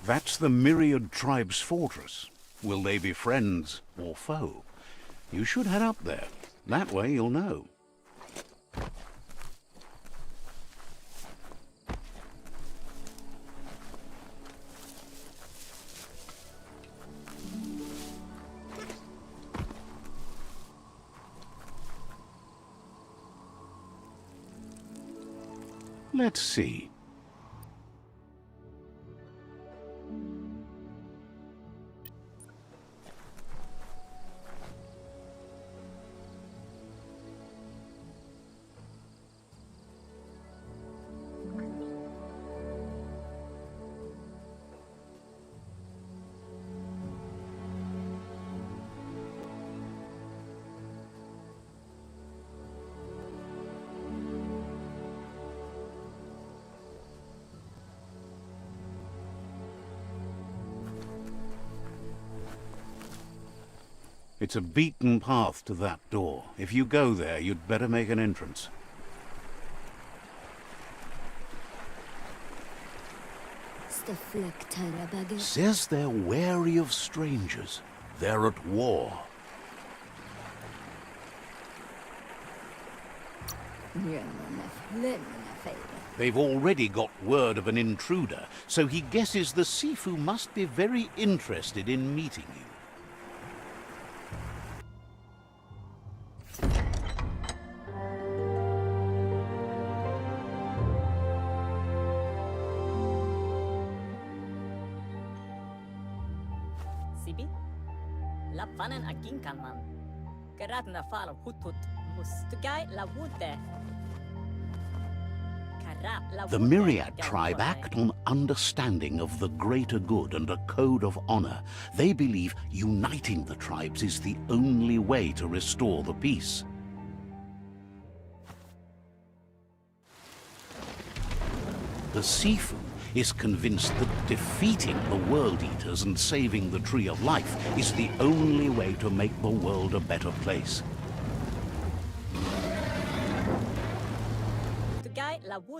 That's the Myriad Tribe's fortress. Will they be friends or foe? You should head up there. That way you'll know. Let's see. It's a beaten path to that door. If you go there, you'd better make an entrance. Says they're wary of strangers. They're at war. They've already got word of an intruder, so he guesses the Sifu must be very interested in meeting you. Sibi? Lapvanen akin kanman. Keratna falo hutut mustugai la wute. The Myriad tribe act on understanding of the greater good and a code of honor. They believe uniting the tribes is the only way to restore the peace. The Sifu is convinced that defeating the World Eaters and saving the Tree of Life is the only way to make the world a better place.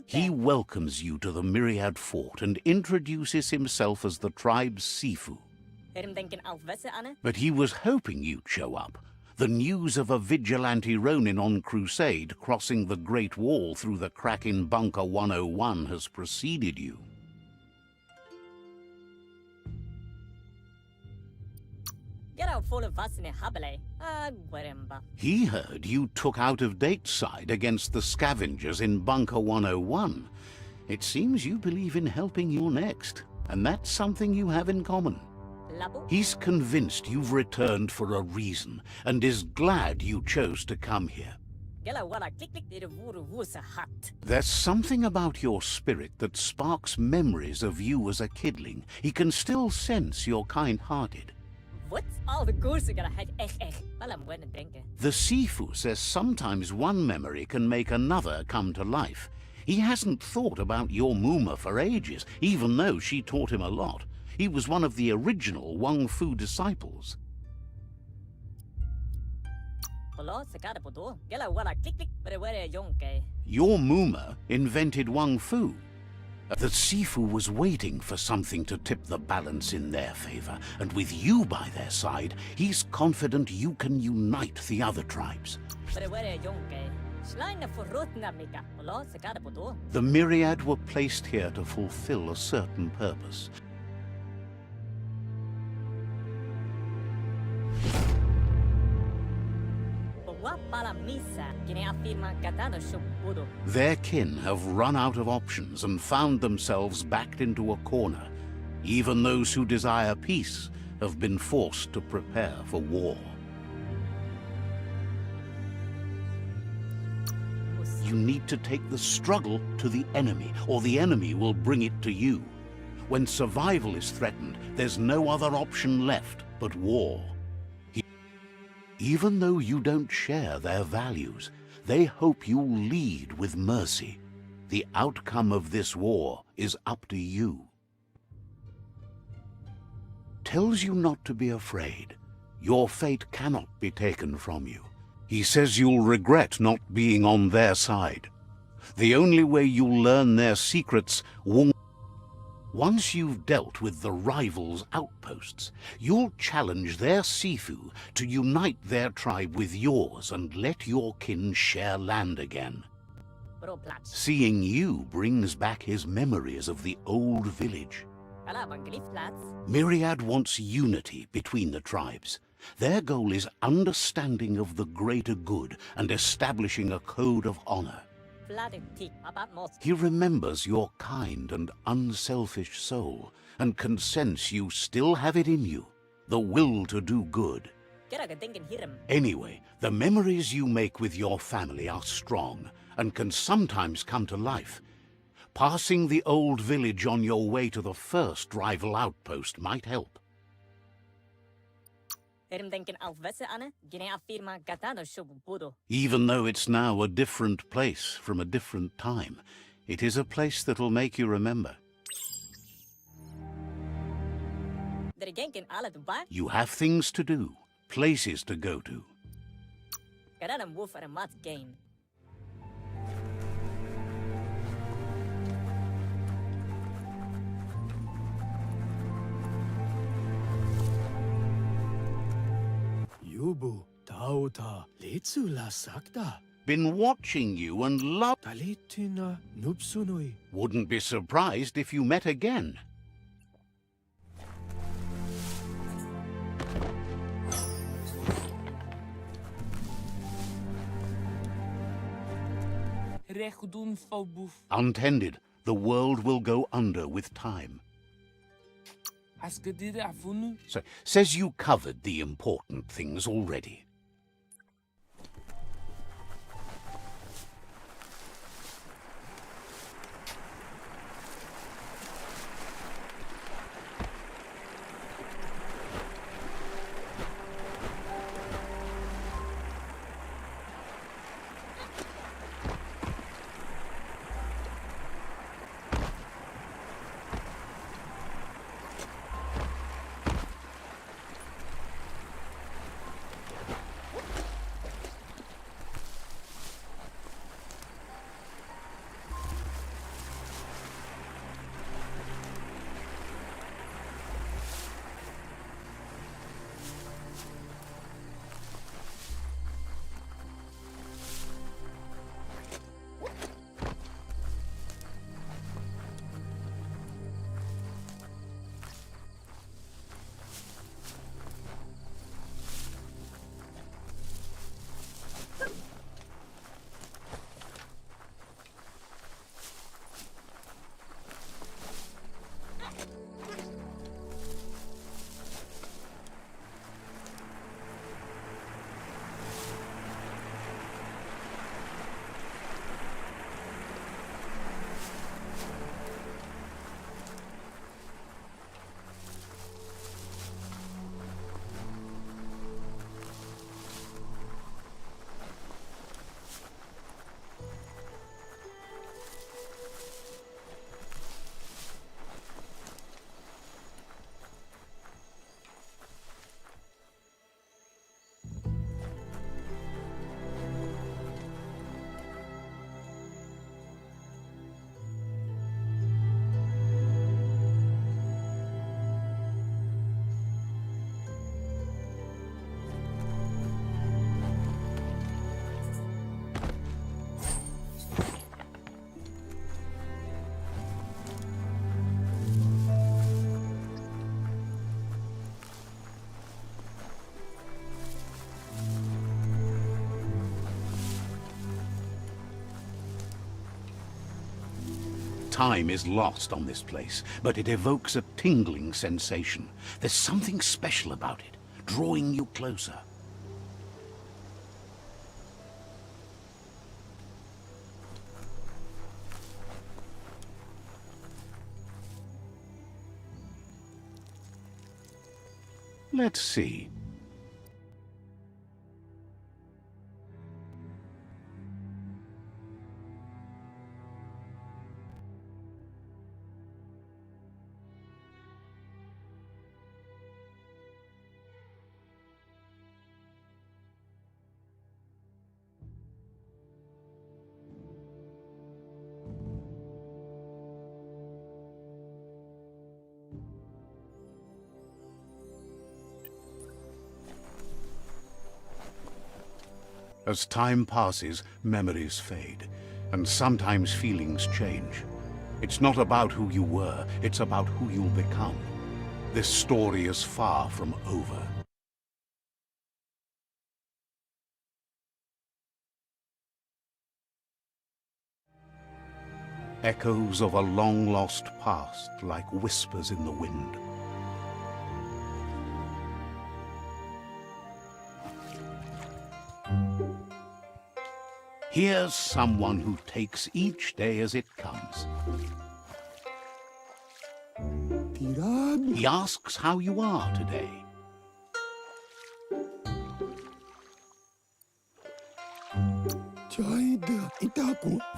He welcomes you to the Myriad Fort and introduces himself as the tribe's Sifu. But he was hoping you'd show up. The news of a vigilante Ronin on crusade crossing the Great Wall through the crack in Bunker 101 has preceded you. He heard you took out-of-date side against the scavengers in Bunker 101. It seems you believe in helping your next, and that's something you have in common. He's convinced you've returned for a reason, and is glad you chose to come here. There's something about your spirit that sparks memories of you as a kidling. He can still sense you're kind-hearted. The Sifu says sometimes one memory can make another come to life. He hasn't thought about your Muma for ages, even though she taught him a lot. He was one of the original Wang Fu disciples. Your Muma invented Wang Fu. The Sifu was waiting for something to tip the balance in their favor, and with you by their side, he's confident you can unite the other tribes. The myriad were placed here to fulfill a certain purpose. Their kin have run out of options and found themselves backed into a corner. Even those who desire peace have been forced to prepare for war. You need to take the struggle to the enemy, or the enemy will bring it to you. When survival is threatened, there's no other option left but war. Even though you don't share their values, they hope you'll lead with mercy. The outcome of this war is up to you. Tells you not to be afraid. Your fate cannot be taken from you. He says you'll regret not being on their side. The only way you'll learn their secrets once you've dealt with the rivals' outposts, you'll challenge their Sifu to unite their tribe with yours and let your kin share land again. Seeing you brings back his memories of the old village. Myriad wants unity between the tribes. Their goal is understanding of the greater good and establishing a code of honor. He remembers your kind and unselfish soul, and can sense you still have it in you, the will to do good. Anyway, the memories you make with your family are strong, and can sometimes come to life. Passing the old village on your way to the first rival outpost might help. Even though it's now a different place from a different time, it is a place that'll make you remember. You have things to do, places to go to. Been watching you and wouldn't be surprised if you met again. Untended, the world will go under with time. So, says you covered the important things already. Time is lost on this place, but it evokes a tingling sensation. There's something special about it, drawing you closer. Let's see. As time passes, memories fade, and sometimes feelings change. It's not about who you were, it's about who you'll become. This story is far from over. Echoes of a long-lost past, like whispers in the wind. Here's someone who takes each day as it comes. He asks how you are today.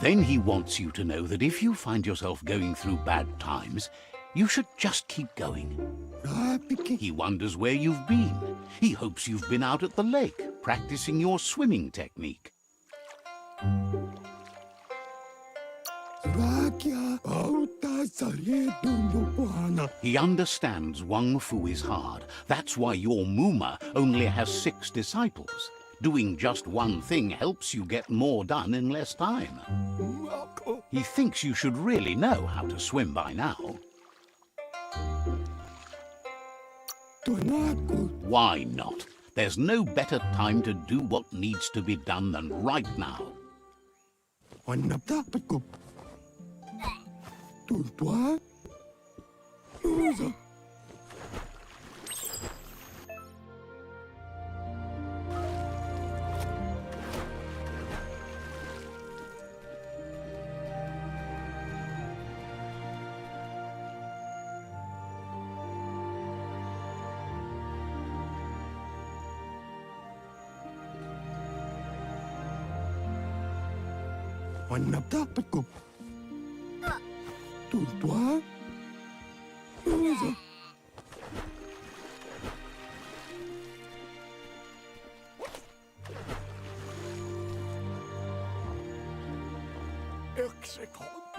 Then he wants you to know that if you find yourself going through bad times, you should just keep going. He wonders where you've been. He hopes you've been out at the lake, practicing your swimming technique. He understands Wang Fu is hard. That's why your Muma only has 6 disciples. Doing just one thing helps you get more done in less time. He thinks you should really know how to swim by now. Why not? There's no better time to do what needs to be done than right now.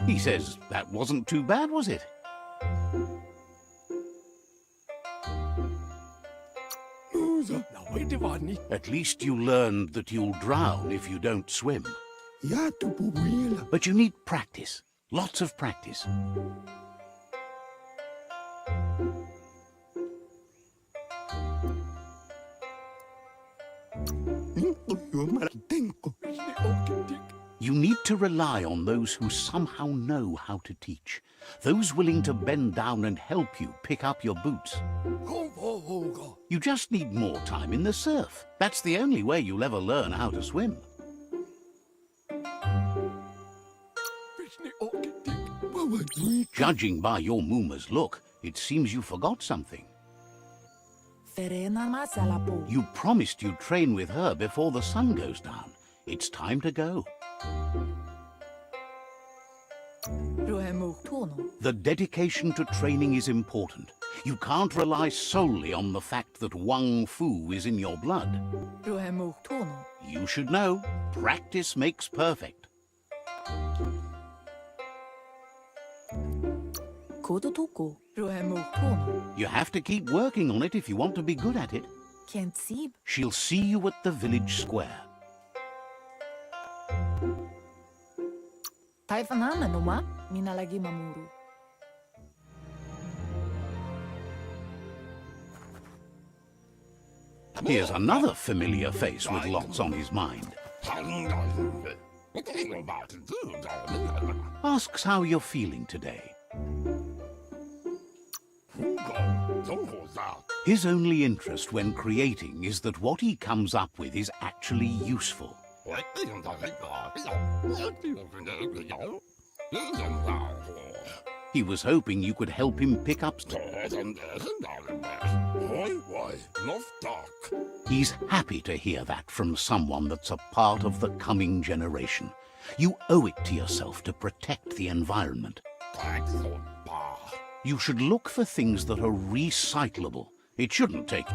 He says that wasn't too bad, was it? At least you learned that you'll drown if you don't swim. But you need practice. Lots of practice. You need to rely on those who somehow know how to teach. Those willing to bend down and help you pick up your boots. You just need more time in the surf. That's the only way you'll ever learn how to swim. Judging by your Muma's look, it seems you forgot something. You promised you'd train with her before the sun goes down. It's time to go. The dedication to training is important. You can't rely solely on the fact that Wang Fu is in your blood. You should know, practice makes perfect. You have to keep working on it if you want to be good at it. She'll see you at the village square. Here's another familiar face with lots on his mind. Asks how you're feeling today. His only interest when creating is that what he comes up with is actually useful. He was hoping you could help him pick up. He's happy to hear that from someone that's a part of the coming generation. You owe it to yourself to protect the environment. You should look for things that are recyclable. It shouldn't take...